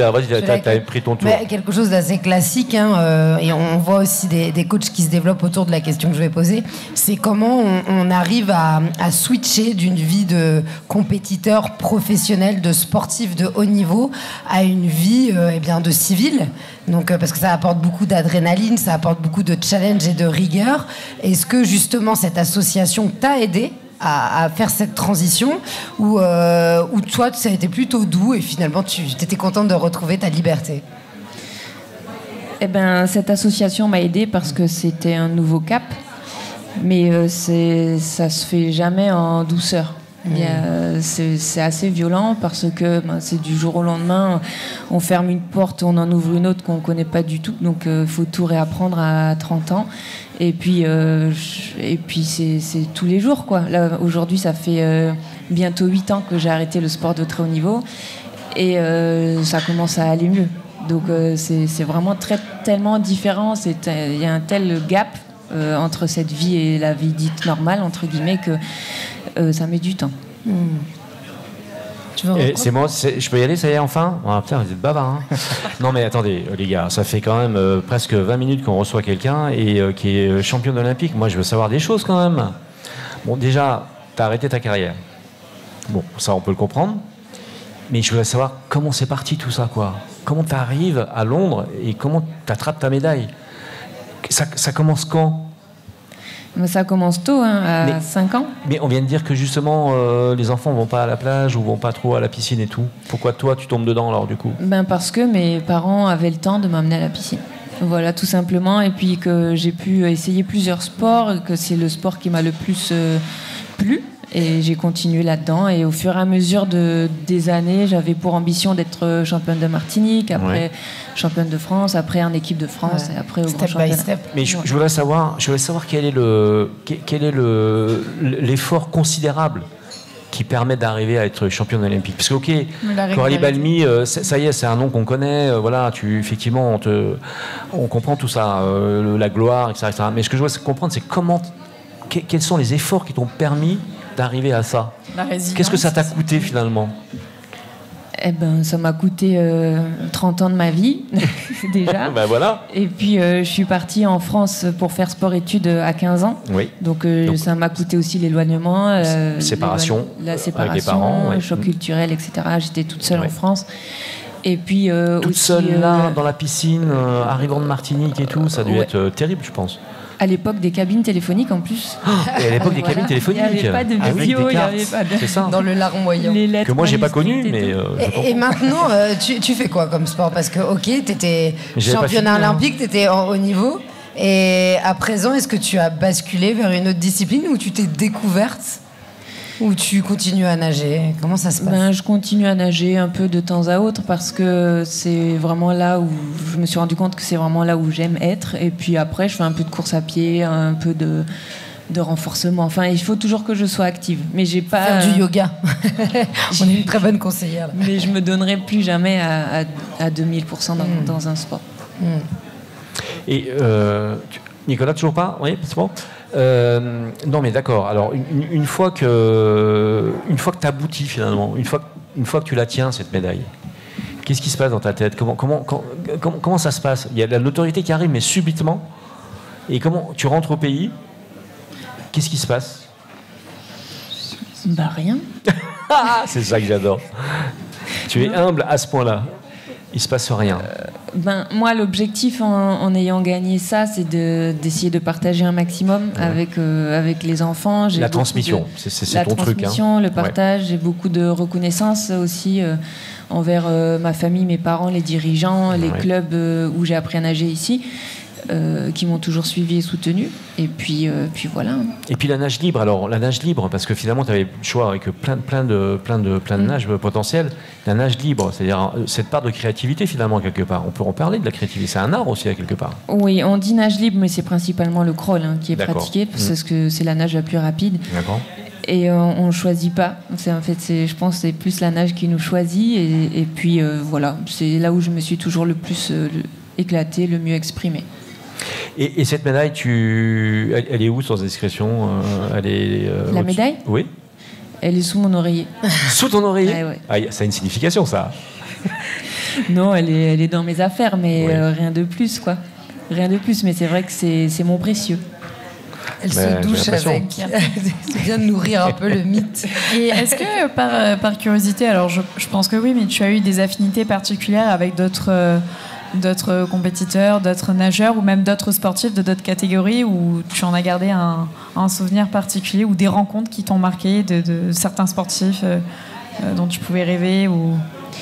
[SPEAKER 1] t'as pris ton tour.
[SPEAKER 2] Mais quelque chose d'assez classique, et on voit aussi des coachs qui se développent autour de la question que je vais poser, c'est comment on arrive à switcher d'une vie de compétiteur professionnel, de sportif de haut niveau, à une vie de civil. Donc, parce que ça apporte beaucoup d'adrénaline, ça apporte beaucoup de challenge et de rigueur. Est-ce que justement cette association t'a aidé à faire cette transition, ou toi ça a été plutôt doux et finalement tu étais contente de retrouver ta liberté?
[SPEAKER 7] Cette association m'a aidée parce que c'était un nouveau cap, mais ça se fait jamais en douceur. C'est assez violent parce que c'est du jour au lendemain, on ferme une porte, on en ouvre une autre qu'on ne connaît pas du tout, donc il faut tout réapprendre à 30 ans. Et puis c'est tous les jours, quoi. Là, aujourd'hui, ça fait bientôt 8 ans que j'ai arrêté le sport de très haut niveau et ça commence à aller mieux. Donc c'est vraiment tellement différent, il y a un tel gap entre cette vie et la vie dite normale, entre guillemets, que ça met du temps.
[SPEAKER 1] C'est moi, je peux y aller, ça y est, enfin? Putain, vous êtes bavard, hein. Non mais attendez, les gars, ça fait quand même presque 20 minutes qu'on reçoit quelqu'un et qui est championne olympique. Moi, je veux savoir des choses quand même. Bon, déjà, t'as arrêté ta carrière. Bon, ça, on peut le comprendre. Mais je voudrais savoir comment c'est parti tout ça, quoi. Comment t'arrives à Londres et comment t'attrapes ta médaille? Ça commence quand?
[SPEAKER 7] Ça commence tôt, à 5 ans.
[SPEAKER 1] Mais on vient de dire que justement, les enfants ne vont pas à la plage ou vont pas trop à la piscine et tout. Pourquoi toi, tu tombes dedans alors du coup?
[SPEAKER 7] Parce que mes parents avaient le temps de m'emmener à la piscine. Voilà, tout simplement. Et puis que j'ai pu essayer plusieurs sports, que c'est le sport qui m'a le plus plu. Et j'ai continué là-dedans. Et au fur et à mesure des années, j'avais pour ambition d'être championne de Martinique, après championne de France, après en équipe de France, et après au grand championnat. Step.
[SPEAKER 1] Mais je voudrais savoir quel est l'effort considérable qui permet d'arriver à être championne olympique. Parce que, ok, Coralie Balmy, ça y est, c'est un nom qu'on connaît. Voilà, effectivement, on comprend tout ça, la gloire, etc., etc. Mais ce que je veux comprendre, c'est quels sont les efforts qui t'ont permis d'arriver à ça? Qu'est-ce que ça t'a coûté finalement?
[SPEAKER 7] Ça m'a coûté 30 ans de ma vie, déjà.
[SPEAKER 1] Voilà.
[SPEAKER 7] Et puis, je suis partie en France pour faire sport-études à 15 ans.
[SPEAKER 1] Oui.
[SPEAKER 7] Donc ça m'a coûté aussi l'éloignement.
[SPEAKER 1] La séparation
[SPEAKER 7] avec les
[SPEAKER 1] parents,
[SPEAKER 7] le choc culturel, etc. J'étais toute seule en France. Et puis,
[SPEAKER 1] toute
[SPEAKER 7] aussi,
[SPEAKER 1] seule là, dans la piscine, arrivant de Martinique et tout, ça a dû être terrible, je pense.
[SPEAKER 7] À l'époque des cabines téléphoniques en plus.
[SPEAKER 1] Et à l'époque des cabines téléphoniques.
[SPEAKER 7] Il n'y avait pas de visio, il n'y avait pas de...
[SPEAKER 1] C'est ça.
[SPEAKER 2] Dans le larmoyant.
[SPEAKER 1] Que moi j'ai pas connu, mais.
[SPEAKER 2] Et maintenant, tu fais quoi comme sport? Parce que t'étais championne olympique, t'étais en haut niveau. Et à présent, est-ce que tu as basculé vers une autre discipline ou tu t'es découverte? Ou tu continues à nager? Comment ça se passe?
[SPEAKER 7] Je continue à nager un peu de temps à autre parce que c'est vraiment là où je me suis rendu compte que c'est vraiment là où j'aime être. Et puis après, je fais un peu de course à pied, un peu de renforcement. Enfin, il faut toujours que je sois active. Mais j'ai pas...
[SPEAKER 2] Faire du yoga. On est une très bonne conseillère. Là.
[SPEAKER 7] Mais je me donnerai plus jamais à 2000% dans un sport.
[SPEAKER 1] Et Nicolas, toujours pas? Oui, c'est bon. Non mais d'accord. Alors une fois que tu aboutis finalement, une fois que une fois que tu la tiens, cette médaille, qu'est-ce qui se passe dans ta tête? Comment ça se passe? Il y a la notoriété qui arrive, mais subitement. Et comment tu rentres au pays? Qu'est-ce qui se passe?
[SPEAKER 7] Bah rien.
[SPEAKER 1] C'est ça que j'adore. Tu es humble à ce point-là. Il se passe rien.
[SPEAKER 7] Moi, l'objectif en ayant gagné ça, c'est d'essayer de partager un maximum avec les enfants.
[SPEAKER 1] La transmission, c'est ton truc.
[SPEAKER 7] La transmission, le partage. J'ai beaucoup de reconnaissance aussi envers ma famille, mes parents, les dirigeants, les clubs où j'ai appris à nager ici. Qui m'ont toujours suivi et soutenu. Et puis voilà.
[SPEAKER 1] Et puis la nage libre, alors la nage libre, parce que finalement tu avais le choix avec plein de nages potentiels. La nage libre, c'est-à-dire cette part de créativité finalement quelque part. On peut en parler de la créativité, c'est un art aussi à quelque part.
[SPEAKER 7] Oui, on dit nage libre, mais c'est principalement le crawl qui est pratiqué, parce que c'est la nage la plus rapide.
[SPEAKER 1] D'accord.
[SPEAKER 7] Et on ne choisit pas. Je pense que c'est plus la nage qui nous choisit. Et puis voilà, c'est là où je me suis toujours le plus éclatée, le mieux exprimée.
[SPEAKER 1] Et cette médaille, elle est où sans discrétion?
[SPEAKER 7] La médaille?
[SPEAKER 1] Oui.
[SPEAKER 7] Elle est sous mon oreiller.
[SPEAKER 1] Sous ton oreiller?
[SPEAKER 7] Ouais.
[SPEAKER 1] Ça a une signification, ça.
[SPEAKER 7] Non, elle est dans mes affaires, mais rien de plus, quoi. Rien de plus, mais c'est vrai que c'est mon précieux.
[SPEAKER 2] Elle se douche avec. C'est bien de nourrir un peu le mythe.
[SPEAKER 6] Et est-ce que, par curiosité, alors je pense que oui, mais tu as eu des affinités particulières avec d'autres compétiteurs, d'autres nageurs ou même d'autres sportifs de d'autres catégories où tu en as gardé un souvenir particulier ou des rencontres qui t'ont marqué de certains sportifs dont tu pouvais rêver ou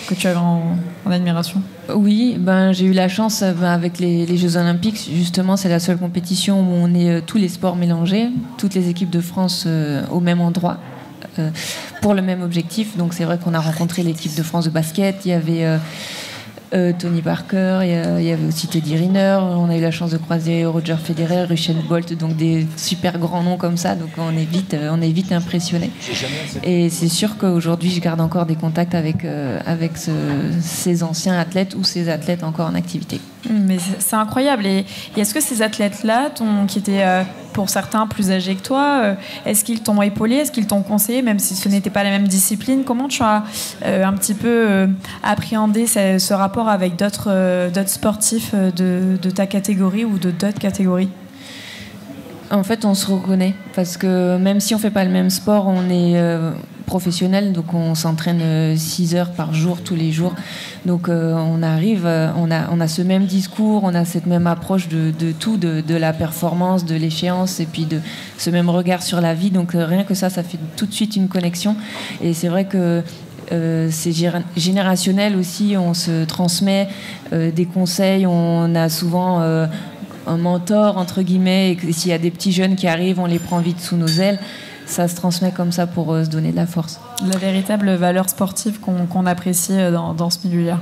[SPEAKER 6] que tu avais en admiration?
[SPEAKER 7] Oui, j'ai eu la chance avec les Jeux Olympiques, justement c'est la seule compétition où on est tous les sports mélangés, toutes les équipes de France au même endroit. Pour le même objectif, donc c'est vrai qu'on a rencontré l'équipe de France de basket, il y avait Tony Parker, il y avait aussi Teddy Riner, on a eu la chance de croiser Roger Federer, Usain Bolt, donc des super grands noms comme ça, donc on est vite impressionnés. Et c'est sûr qu'aujourd'hui je garde encore des contacts avec ces anciens athlètes ou ces athlètes encore en activité.
[SPEAKER 6] Mais c'est incroyable. Et est-ce que ces athlètes-là, qui étaient pour certains plus âgés que toi, est-ce qu'ils t'ont épaulé, est-ce qu'ils t'ont conseillé, même si ce n'était pas la même discipline? Comment tu as un petit peu appréhendé ce rapport avec d'autres sportifs de ta catégorie ou de d'autres catégories?
[SPEAKER 7] En fait, on se reconnaît parce que même si on fait pas le même sport, on est professionnel, donc on s'entraîne 6 heures par jour, tous les jours. Donc on arrive, on a ce même discours, on a cette même approche de tout, de la performance, de l'échéance, et puis de ce même regard sur la vie. Donc rien que ça fait tout de suite une connexion. Et c'est vrai que c'est générationnel aussi, on se transmet des conseils, on a souvent un mentor, entre guillemets, et s'il y a des petits jeunes qui arrivent, on les prend vite sous nos ailes. Ça se transmet comme ça pour se donner de la force.
[SPEAKER 6] La véritable valeur sportive qu'on apprécie dans ce milieu-là.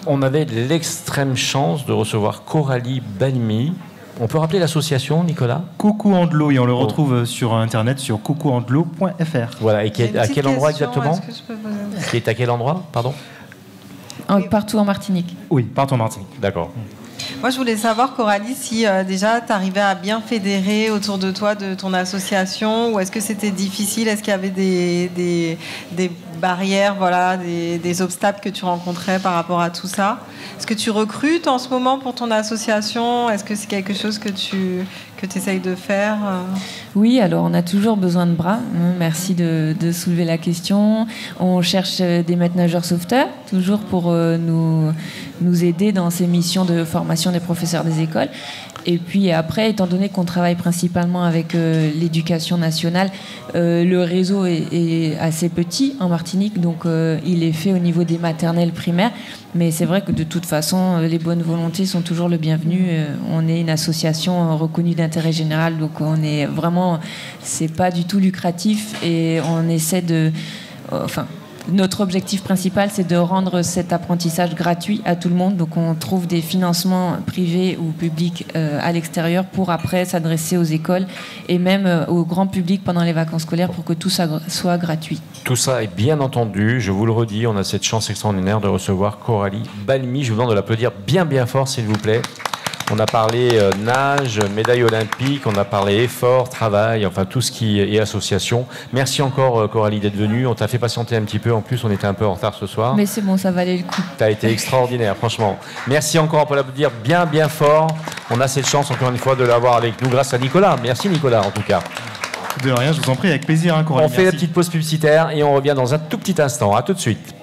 [SPEAKER 1] On avait l'extrême chance de recevoir Coralie Balmy. On peut rappeler l'association, Nicolas?
[SPEAKER 4] Coco Andelot, et on le retrouve sur Internet, sur cocoandelot.fr.
[SPEAKER 1] Voilà, et qui est à quel endroit exactement? Qui est à quel endroit, pardon?
[SPEAKER 7] Partout en Martinique.
[SPEAKER 4] Oui, partout en Martinique.
[SPEAKER 1] D'accord.
[SPEAKER 3] Moi, je voulais savoir, Coralie, si déjà tu arrivais à bien fédérer autour de toi, de ton association, ou est-ce que c'était difficile? Est-ce qu'il y avait des barrières, voilà, des obstacles que tu rencontrais par rapport à tout ça? Est-ce que tu recrutes en ce moment pour ton association? Est-ce que c'est quelque chose que tu essayes de faire?
[SPEAKER 7] Oui, alors on a toujours besoin de bras. Merci de soulever la question. On cherche des maîtres nageurs sauveteurs, toujours pour nous aider dans ces missions de formation des professeurs des écoles. Et puis après, étant donné qu'on travaille principalement avec l'éducation nationale, le réseau est assez petit en Martinique, donc il est fait au niveau des maternelles primaires. Mais c'est vrai que de toute façon, les bonnes volontés sont toujours le bienvenu. On est une association reconnue d'intérêt général, donc on est vraiment, c'est pas du tout lucratif et on essaie notre objectif principal, c'est de rendre cet apprentissage gratuit à tout le monde. Donc on trouve des financements privés ou publics à l'extérieur pour après s'adresser aux écoles et même au grand public pendant les vacances scolaires pour que tout ça soit gratuit.
[SPEAKER 1] Tout ça est bien entendu, je vous le redis, on a cette chance extraordinaire de recevoir Coralie Balmy. Je vous demande de l'applaudir bien fort, s'il vous plaît. On a parlé nage, médaille olympique, on a parlé effort, travail, enfin tout ce qui est association. Merci encore Coralie d'être venue. On t'a fait patienter un petit peu. En plus, on était un peu en retard ce soir.
[SPEAKER 7] Mais c'est bon, ça valait le coup.
[SPEAKER 1] T'as été extraordinaire, franchement. Merci encore, on peut l'applaudir bien, bien fort. On a cette chance, encore une fois, de l'avoir avec nous grâce à Nicolas. Merci Nicolas, en tout cas.
[SPEAKER 4] De rien, je vous en prie, avec plaisir, hein, Coralie.
[SPEAKER 1] On fait la petite pause publicitaire et on revient dans un tout petit instant. À tout de suite.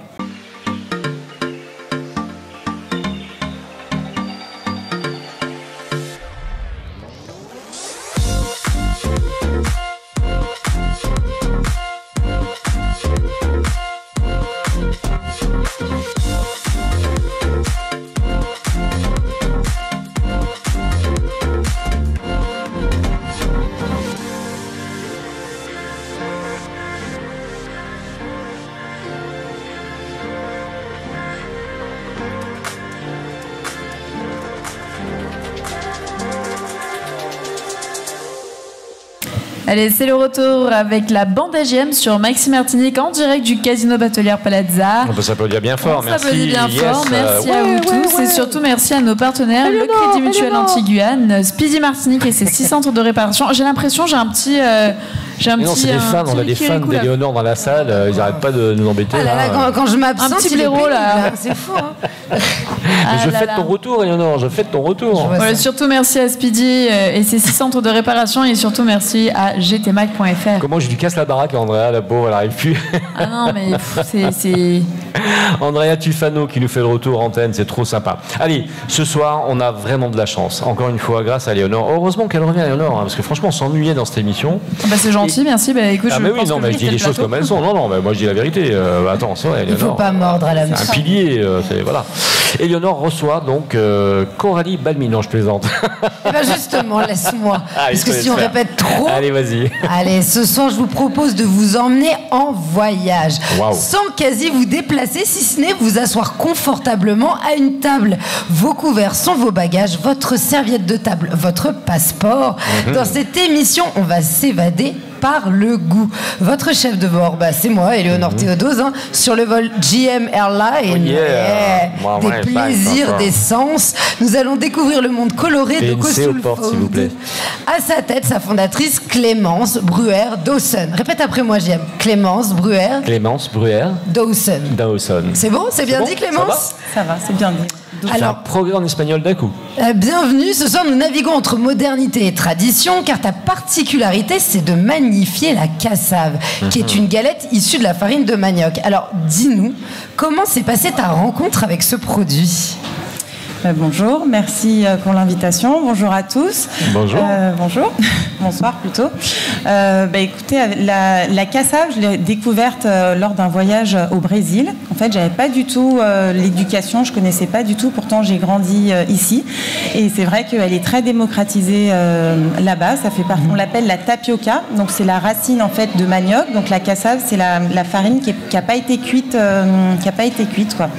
[SPEAKER 6] Allez, c'est le retour avec la bande AGM sur Maxime Martinique en direct du Casino Batelière Palazza.
[SPEAKER 1] On peut s'applaudir bien fort, merci.
[SPEAKER 6] On s'applaudit bien fort, merci à vous tous et surtout merci à nos partenaires, le Crédit Mutuel Anti-Guyane, Speedy Martinique et ses 6 centres de réparation. J'ai l'impression, j'ai un petit...
[SPEAKER 1] non, c'est des fans, on a des fans d'Éléonore dans la salle, ils n'arrêtent pas de nous embêter.
[SPEAKER 2] Ah là là, quand je m'absente,
[SPEAKER 6] un petit blaireau là.
[SPEAKER 2] C'est fou, hein.
[SPEAKER 1] Je fête ton retour, Éléonore, je fête ton retour.
[SPEAKER 6] Voilà, surtout merci à Speedy et ses 6 centres de réparation et surtout merci à gtmac.fr.
[SPEAKER 1] Comment je lui casse la baraque à Andrea, la pauvre, elle n'arrive plus.
[SPEAKER 6] Ah non, mais c'est...
[SPEAKER 1] Andrea Tufano qui nous fait le retour antenne, c'est trop sympa. Allez, ce soir, on a vraiment de la chance. Encore une fois, grâce à Éléonore. Heureusement qu'elle revient, Éléonore, hein, parce que franchement, on s'ennuyait dans cette émission.
[SPEAKER 6] Bah, c'est gentil, merci. Bah, écoute,
[SPEAKER 1] mais oui, non, mais je dis les choses comme elles sont. Non, mais moi je dis la vérité. Attends, c'est vrai, Éléonore.
[SPEAKER 2] Il ne faut pas mordre à la main.
[SPEAKER 1] C'est un pilier, voilà. Éléonore reçoit donc Coralie Balmy. Non, je plaisante.
[SPEAKER 2] Eh ben justement, laisse-moi. Parce que si on répète trop...
[SPEAKER 1] Allez, vas-y.
[SPEAKER 2] Allez, ce soir, je vous propose de vous emmener en voyage.
[SPEAKER 1] Wow.
[SPEAKER 2] Sans quasi vous déplacer, si ce n'est vous asseoir confortablement à une table. Vos couverts sont vos bagages, votre serviette de table, votre passeport. Dans cette émission, on va s'évader par le goût. Votre chef de bord, c'est moi, Éléonore Théodose, hein, sur le vol GM Airline. Des plaisirs, des sens. Nous allons découvrir le monde coloré de Kosovo. À sa tête, sa fondatrice Clémence Bruer-Dawson. Répète après moi, GM. Clémence Bruer.
[SPEAKER 1] Clémence Bruer.
[SPEAKER 2] Dawson.
[SPEAKER 1] C'est
[SPEAKER 2] bon? C'est bien dit, Clémence?
[SPEAKER 5] Ça va, c'est bien dit.
[SPEAKER 1] Alors, un progrès en espagnol d'un coup.
[SPEAKER 2] Bienvenue, ce soir nous naviguons entre modernité et tradition, car ta particularité c'est de magnifier la cassave, qui est une galette issue de la farine de manioc. Alors dis-nous, comment s'est passée ta rencontre avec ce produit ?
[SPEAKER 5] Bonjour, merci pour l'invitation. Bonjour à tous.
[SPEAKER 1] Bonjour.
[SPEAKER 5] Bonjour. Bonsoir plutôt. Écoutez, la cassave, je l'ai découverte lors d'un voyage au Brésil. En fait, j'avais pas du tout l'éducation, je connaissais pas du tout. Pourtant, j'ai grandi ici. Et c'est vrai qu'elle est très démocratisée là-bas. Ça fait partie. On l'appelle la tapioca. Donc c'est la racine en fait de manioc. Donc la cassave, c'est la farine qui a pas été cuite, quoi.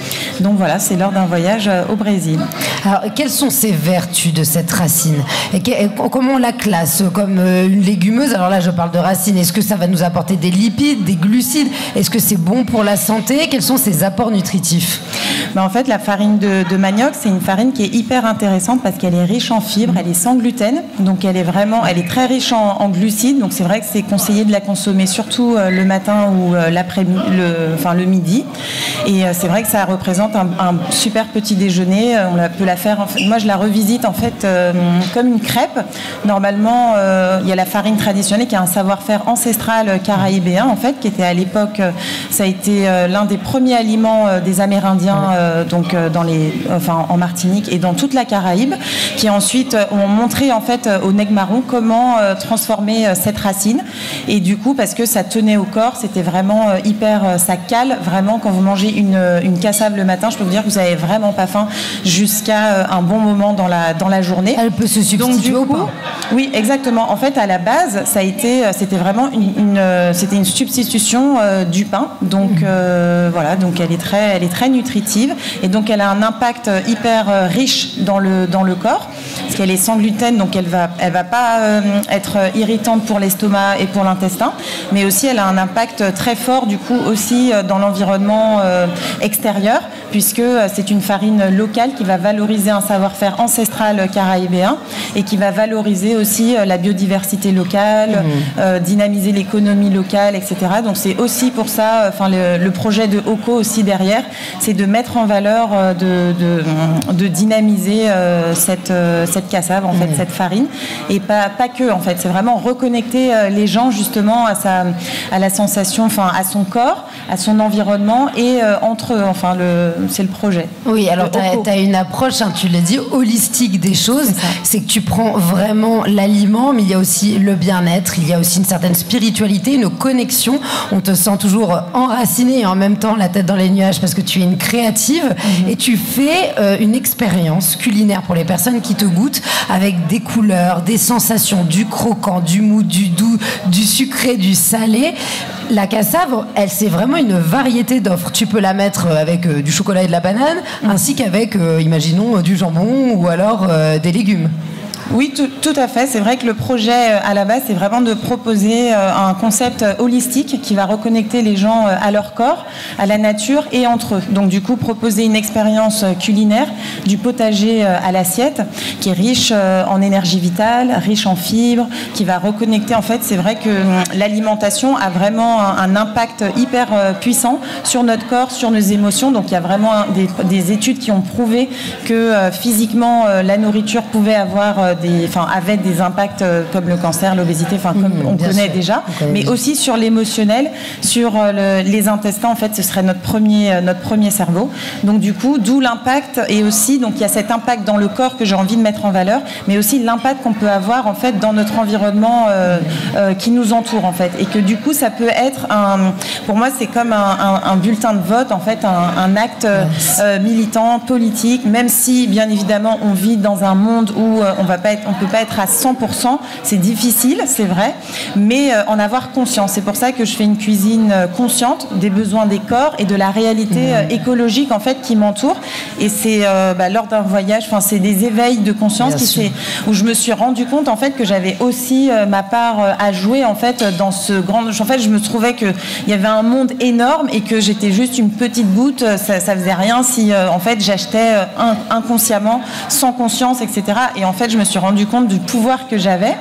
[SPEAKER 5] Donc voilà, c'est lors d'un voyage au Brésil.
[SPEAKER 2] Alors, quelles sont ces vertus de cette racine ? Et comment on la classe ? Comme une légumeuse ? Alors là, je parle de racine. Est-ce que ça va nous apporter des lipides, des glucides ? Est-ce que c'est bon pour la santé ? Quels sont ses apports nutritifs ?
[SPEAKER 5] En fait, la farine de manioc, c'est une farine qui est hyper intéressante parce qu'elle est riche en fibres, elle est sans gluten. Donc, elle est très riche en glucides. Donc, c'est vrai que c'est conseillé de la consommer surtout le matin ou l'après-midi, le midi. Et c'est vrai que ça représente un super petit déjeuner. On peut la faire. Moi, je la revisite en fait comme une crêpe. Normalement, il y a la farine traditionnelle qui a un savoir-faire ancestral caraïbéen en fait, qui était à l'époque, ça a été l'un des premiers aliments des Amérindiens, en Martinique et dans toute la Caraïbe, qui ensuite ont montré en fait au Nègre-Marron comment transformer cette racine. Et du coup, parce que ça tenait au corps, c'était vraiment ça cale vraiment quand vous mangez une cassave le matin. Je peux vous dire que vous n'avez vraiment pas faim jusqu'à un bon moment dans la journée.
[SPEAKER 2] Elle peut se substituer au pain.
[SPEAKER 5] Oui, exactement. En fait, à la base, c'était vraiment une substitution du pain. Donc voilà, donc elle est très nutritive et donc elle a un impact hyper riche dans le corps.
[SPEAKER 8] parce qu'elle est sans gluten, donc elle va pas être irritante pour l'estomac et pour l'intestin, mais aussi elle a un impact très fort du coup aussi dans l'environnement extérieur, puisque c'est une farine locale qui va valoriser un savoir-faire ancestral caraïbéen et qui va valoriser aussi la biodiversité locale, dynamiser l'économie locale, etc. Donc c'est aussi pour ça, le projet de OCO aussi derrière, c'est de mettre en valeur, de dynamiser cette cassave, en fait, cette farine, et pas que, en fait, c'est vraiment reconnecter les gens justement à la sensation, à son corps, à son environnement et entre eux, c'est le projet.
[SPEAKER 2] Oui, alors tu as une approche, tu l'as dit, holistique des choses, c'est que tu prends vraiment l'aliment, mais il y a aussi le bien-être, il y a aussi une certaine spiritualité, une connexion, on te sent toujours enraciné et en même temps la tête dans les nuages parce que tu es une créative et tu fais une expérience culinaire pour les personnes qui te goûtent avec des couleurs, des sensations, du croquant, du mou, du doux, du sucré, du salé. La cassave, c'est vraiment une variété d'offres. Tu peux la mettre avec du chocolat et de la banane, ainsi qu'avec, imaginons, du jambon ou alors des légumes.
[SPEAKER 8] Oui, tout à fait. C'est vrai que le projet à la base, c'est vraiment de proposer un concept holistique qui va reconnecter les gens à leur corps, à la nature et entre eux. Donc du coup, proposer une expérience culinaire du potager à l'assiette qui est riche en énergie vitale, riche en fibres, qui va reconnecter. En fait, c'est vrai que l'alimentation a vraiment un impact hyper puissant sur notre corps, sur nos émotions. Donc il y a vraiment des études qui ont prouvé que physiquement, la nourriture pouvait avoir avait des impacts comme le cancer, l'obésité, comme on connaît déjà, mais aussi sur l'émotionnel, sur les intestins. En fait, ce serait notre premier cerveau. Donc du coup, d'où l'impact, et aussi donc il y a cet impact dans le corps que j'ai envie de mettre en valeur, mais aussi l'impact qu'on peut avoir en fait dans notre environnement qui nous entoure en fait, et que du coup ça peut être pour moi c'est comme un bulletin de vote en fait, un acte militant, politique, même si bien évidemment on vit dans un monde où on peut pas être à 100%, c'est difficile, c'est vrai, mais en avoir conscience. C'est pour ça que je fais une cuisine consciente des besoins des corps et de la réalité écologique en fait qui m'entoure. Et c'est lors d'un voyage, c'est des éveils de conscience où je me suis rendu compte en fait que j'avais aussi ma part à jouer en fait dans ce grand. En fait, je me trouvais que il y avait un monde énorme et que j'étais juste une petite goutte. Ça faisait rien si en fait j'achetais inconsciemment, sans conscience, etc. Et en fait, je me suis rendu compte du pouvoir que j'avais.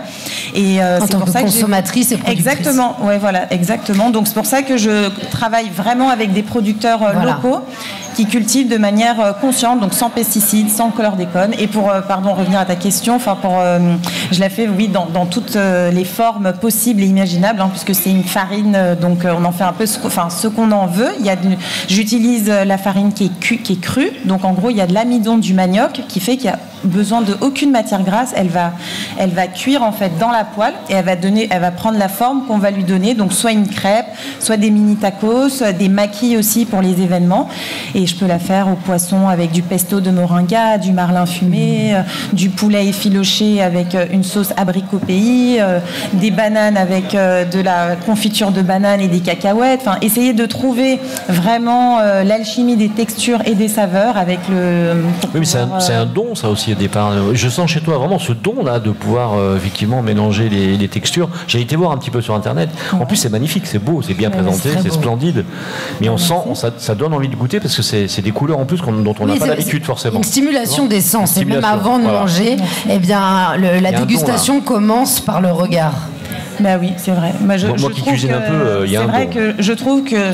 [SPEAKER 8] Et
[SPEAKER 2] en tant que consommatrice et productrice.
[SPEAKER 8] Exactement, ouais, voilà, exactement. Donc c'est pour ça que je travaille vraiment avec des producteurs locaux qui cultivent de manière consciente, donc sans pesticides, sans chlordécone. Et pour revenir à ta question, je la fais dans toutes les formes possibles et imaginables, puisque c'est une farine, donc on en fait un peu ce qu'on en veut. J'utilise la farine qui est crue, donc en gros il y a de l'amidon du manioc qui fait qu'il y a besoin de aucune matière grasse. Elle va cuire en fait dans la poêle et elle va prendre la forme qu'on va lui donner, donc soit une crêpe, soit des mini tacos, des maquis aussi pour les événements. Et je peux la faire au poisson avec du pesto de moringa, du marlin fumé, du poulet effiloché avec une sauce abricot pays, des bananes avec de la confiture de banane et des cacahuètes. Essayer de trouver vraiment l'alchimie des textures et des saveurs avec le...
[SPEAKER 1] Oui, mais c'est un don ça aussi au départ. Je sens chez toi vraiment ce don là de pouvoir effectivement mélanger les textures. J'ai été voir un petit peu sur internet. En plus c'est magnifique, c'est beau, c'est bien présenté, c'est splendide. Mais on sent, ça donne envie de goûter parce que c'est des couleurs en plus dont on n'a pas l'habitude forcément.
[SPEAKER 2] Une stimulation des sens. Et même avant de manger, la dégustation commence par le regard.
[SPEAKER 8] Bah oui, c'est vrai.
[SPEAKER 1] Moi qui cuisine un peu, il y a un don.
[SPEAKER 8] C'est vrai que je trouve que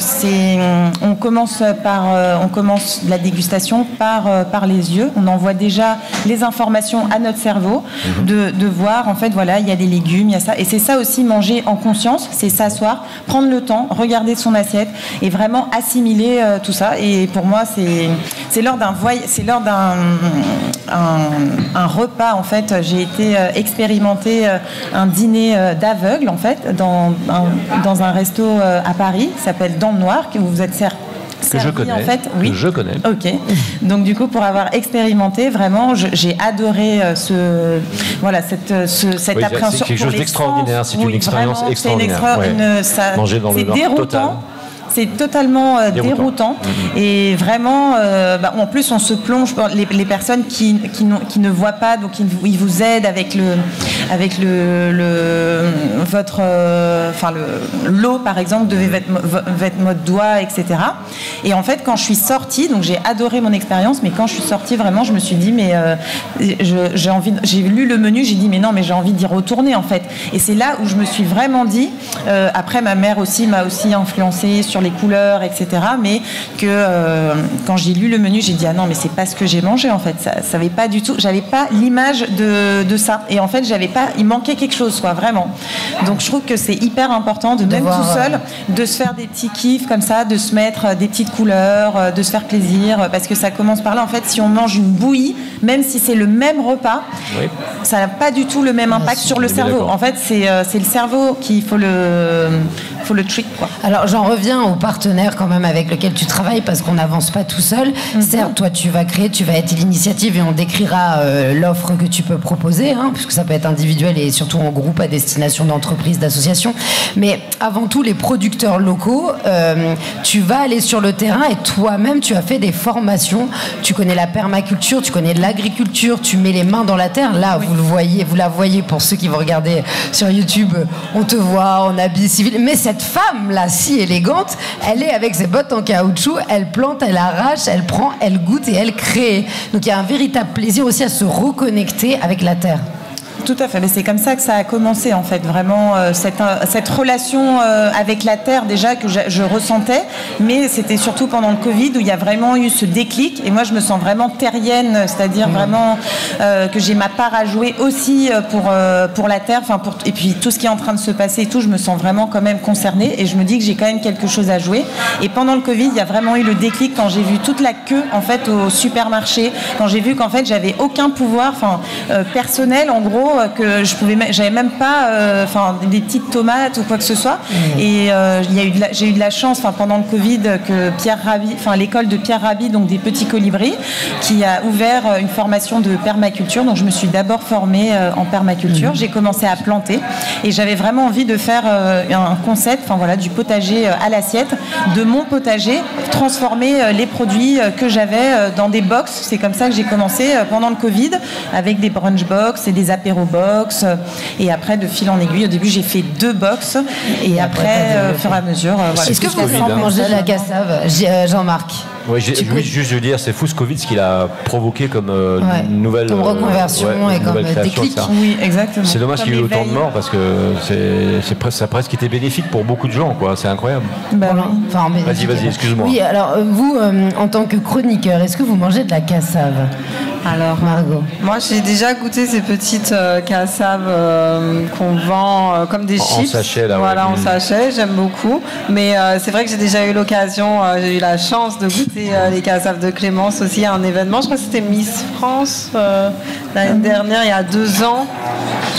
[SPEAKER 8] on commence la dégustation par les yeux. On envoie déjà les informations à notre cerveau de voir en fait il y a des légumes, il y a ça, et c'est ça aussi manger en conscience, c'est s'asseoir, prendre le temps, regarder son assiette et vraiment assimiler tout ça. Et pour moi c'est lors d'un un repas en fait, j'ai été expérimenter un dîner d'aveugle en fait dans un resto à Paris qui s'appelle Dans le Noir, que vous êtes servi,
[SPEAKER 1] que je connais,
[SPEAKER 8] en fait. Oui.
[SPEAKER 1] Que je connais.
[SPEAKER 8] Ok. Donc du coup, pour avoir expérimenté, vraiment, j'ai adoré cette appréhension. C'est
[SPEAKER 1] quelque chose d'extraordinaire. C'est une expérience extraordinaire.
[SPEAKER 8] Manger dans le Nord total. c'est totalement déroutant. Et vraiment, en plus, on se plonge, les personnes qui ne voient pas, donc ils vous aident avec votre l'eau, par exemple, de votre doigt, etc. Et en fait, quand je suis sortie, donc j'ai adoré mon expérience, mais quand je suis sortie, vraiment, je me suis dit, mais j'ai lu le menu, j'ai dit, mais non, mais j'ai envie d'y retourner, en fait. Et c'est là où je me suis vraiment dit, après, ma mère aussi m'a aussi influencée sur les couleurs, etc. Mais que quand j'ai lu le menu, j'ai dit, ah non, mais c'est pas ce que j'ai mangé, en fait. Ça avait pas du tout, j'avais pas l'image de ça. Et en fait, il manquait quelque chose, quoi, vraiment. Donc, je trouve que c'est hyper important de même tout seul, de se faire des petits kiffs comme ça, de se mettre des petites couleurs, de se faire plaisir, parce que ça commence par là. En fait, si on mange une bouillie, même si c'est le même repas, ça n'a pas du tout le même impact sur le cerveau. En fait, c'est le cerveau qu'il faut le trick, quoi.
[SPEAKER 2] Alors, j'en reviens aux partenaires quand même avec lesquels tu travailles, parce qu'on n'avance pas tout seul. Certes, toi, tu vas être l'initiative et on décrira l'offre que tu peux proposer, puisque ça peut être individuel et surtout en groupe à destination d'entreprises, d'associations. Mais avant tout, les producteurs locaux, tu vas aller sur le terrain et toi-même, tu as fait des formations. Tu connais la permaculture, tu connais l'agriculture, tu mets les mains dans la terre. Là, vous la voyez pour ceux qui vont regarder sur YouTube. On te voit en habit civil. Mais cette femme-là, si élégante, elle est avec ses bottes en caoutchouc, elle plante, elle arrache, elle prend, elle goûte et elle crée. Donc il y a un véritable plaisir aussi à se reconnecter avec la terre.
[SPEAKER 8] Tout à fait, mais c'est comme ça que ça a commencé en fait, vraiment cette relation avec la terre déjà que je ressentais, mais c'était surtout pendant le Covid où il y a vraiment eu ce déclic et moi je me sens vraiment terrienne, c'est-à-dire vraiment que j'ai ma part à jouer aussi pour la terre, et puis tout ce qui est en train de se passer et tout, je me sens vraiment quand même concernée et je me dis que j'ai quand même quelque chose à jouer. Et pendant le Covid, il y a vraiment eu le déclic quand j'ai vu toute la queue en fait au supermarché, quand j'ai vu qu'en fait j'avais aucun pouvoir personnel en gros, que j'avais même pas des petites tomates ou quoi que ce soit. Et j'ai eu de la chance pendant le Covid que Pierre Rabhi, l'école de Pierre Rabhi, donc des petits colibris, qui a ouvert une formation de permaculture. Donc je me suis d'abord formée en permaculture. J'ai commencé à planter et j'avais vraiment envie de faire un concept, du potager à l'assiette, de mon potager, transformer les produits que j'avais dans des box. C'est comme ça que j'ai commencé pendant le Covid, avec des brunch box et des apéros box, et après de fil en aiguille, au début j'ai fait 2 box et après au fur et à mesure
[SPEAKER 2] Est-ce que vous mangez la cassave, Jean-Marc?
[SPEAKER 1] Oui, juste de dire, c'est fou ce Covid, ce qu'il a provoqué comme nouvelle
[SPEAKER 2] reconversion et comme déclic.
[SPEAKER 8] Oui, exactement.
[SPEAKER 1] C'est dommage qu'il y ait eu autant de morts parce que ça a presque été bénéfique pour beaucoup de gens, quoi. C'est incroyable. Vas-y, excuse-moi.
[SPEAKER 2] Oui, alors vous, en tant que chroniqueur, est-ce que vous mangez de la cassave?
[SPEAKER 3] Alors,
[SPEAKER 2] Margot.
[SPEAKER 3] Moi, j'ai déjà goûté ces petites cassaves qu'on vend comme des chips.
[SPEAKER 1] En sachet, là.
[SPEAKER 3] Voilà, en sachet, j'aime beaucoup. Mais c'est vrai que j'ai déjà eu l'occasion, j'ai eu la chance de goûter les cassaves de Clémence aussi à un événement. Je crois que c'était Miss France l'année dernière, il y a 2 ans.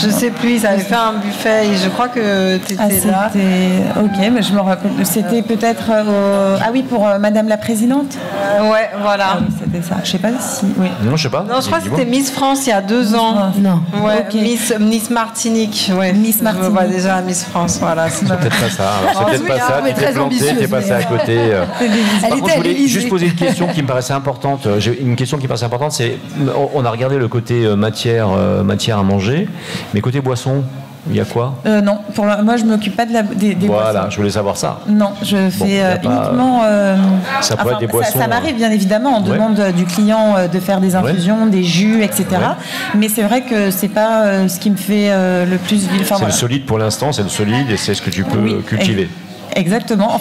[SPEAKER 3] Je sais plus, ils avaient fait un buffet et je crois que tu étais là.
[SPEAKER 8] Ok, mais je me rappelle. C'était peut-être pour Madame la Présidente.
[SPEAKER 3] Ouais, voilà.
[SPEAKER 8] Ah, oui, c'était ça. Je sais pas si. Oui.
[SPEAKER 1] Non, je sais pas.
[SPEAKER 3] Non, je crois que c'était Miss France il y a 2 ans.
[SPEAKER 2] Non.
[SPEAKER 3] Ouais,
[SPEAKER 8] okay.
[SPEAKER 3] Miss Martinique. Ouais.
[SPEAKER 8] Miss Martinique.
[SPEAKER 3] Je vois déjà Miss France. Voilà.
[SPEAKER 1] C'est peut-être pas ça. Alors, c'est peut-être pas ça. Tu t'es planté, t'es passé à côté. Par contre, je voulais juste poser une question qui me paraissait importante. Une question qui me paraissait importante, c'est on a regardé le côté matière à manger, mais côté boisson. Il y a quoi?
[SPEAKER 8] Non, moi je m'occupe pas des
[SPEAKER 1] voilà,
[SPEAKER 8] boissons.
[SPEAKER 1] je voulais savoir ça.
[SPEAKER 8] Non, je fais uniquement.
[SPEAKER 1] Ça peut être des boissons.
[SPEAKER 8] Ça m'arrive bien évidemment. On demande du client de faire des infusions, des jus, etc. Mais c'est vrai que c'est pas ce qui me fait le plus vivre.
[SPEAKER 1] C'est le solide pour l'instant, c'est le solide et c'est ce que tu peux cultiver.
[SPEAKER 8] Exactement.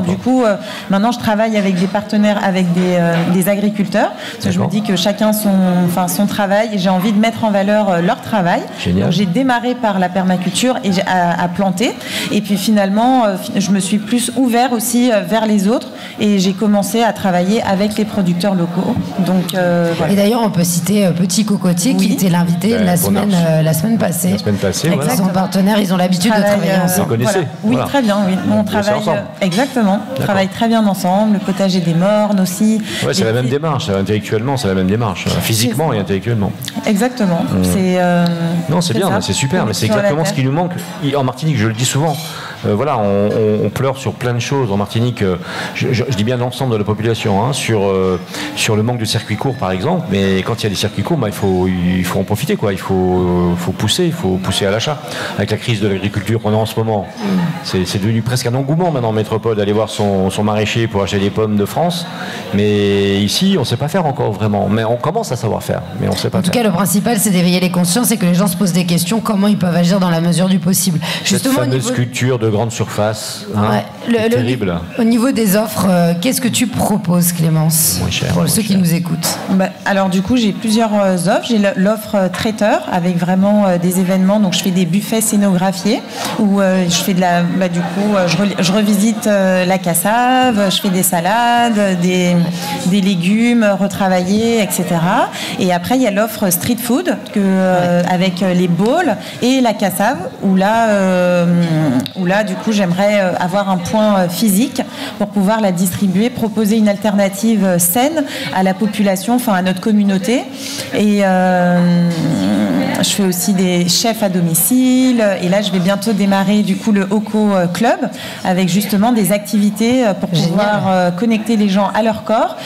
[SPEAKER 8] Du coup, maintenant je travaille avec des partenaires, avec des agriculteurs. Parce que je me dis que chacun son travail et j'ai envie de mettre en valeur leur travail.
[SPEAKER 1] Génial.
[SPEAKER 8] Donc, j'ai démarré par la permaculture et à planter. Et puis finalement, je me suis plus ouvert aussi vers les autres et j'ai commencé à travailler avec les producteurs locaux. Donc, voilà.
[SPEAKER 2] Et d'ailleurs, on peut citer Petit Cocotier qui était l'invité la semaine passée.
[SPEAKER 1] La semaine passée,
[SPEAKER 2] Ils sont partenaires, ils ont l'habitude de travailler ensemble.
[SPEAKER 1] Vous connaissez?
[SPEAKER 8] Oui,
[SPEAKER 1] voilà.
[SPEAKER 8] très bien. Oui. On travaille exactement. On travaille très bien ensemble. Le potager des mornes aussi.
[SPEAKER 1] Ouais, c'est la même démarche. Intellectuellement, c'est la même démarche. Physiquement et intellectuellement.
[SPEAKER 8] Exactement.
[SPEAKER 1] Non, c'est bien, c'est super. Mais c'est exactement ce qui nous manque. En Martinique, je le dis souvent. Voilà, on pleure sur plein de choses en Martinique. Je dis bien l'ensemble de la population, hein, sur le manque de circuits courts, par exemple. Mais quand il y a des circuits courts, il faut en profiter, quoi. Il faut pousser à l'achat. Avec la crise de l'agriculture qu'on a en ce moment, c'est devenu presque un engouement maintenant en métropole d'aller voir son maraîcher pour acheter des pommes de France. Mais ici, on ne sait pas faire encore vraiment. Mais on commence à savoir faire, mais on ne sait pas.
[SPEAKER 2] En tout cas, le principal, c'est d'éveiller les consciences et que les gens se posent des questions. Comment ils peuvent agir dans la mesure du possible.
[SPEAKER 1] Justement, cette fameuse culture de grande surface, terrible.
[SPEAKER 2] Au niveau des offres, qu'est-ce que tu proposes, Clémence, pour ceux qui nous écoutent?
[SPEAKER 8] Alors du coup, j'ai plusieurs offres. J'ai l'offre traiteur avec vraiment des événements. Donc je fais des buffets scénographiés où je fais je revisite la cassave, je fais des salades, des légumes retravaillés, etc. Et après, il y a l'offre street food avec les bowls et la cassave où là, du coup, j'aimerais avoir un point physique pour pouvoir la distribuer, proposer une alternative saine à la population, à notre communauté. Et je fais aussi des chefs à domicile. Et là, je vais bientôt démarrer du coup le Oco Club avec justement des activités pour pouvoir connecter les gens à leur corps,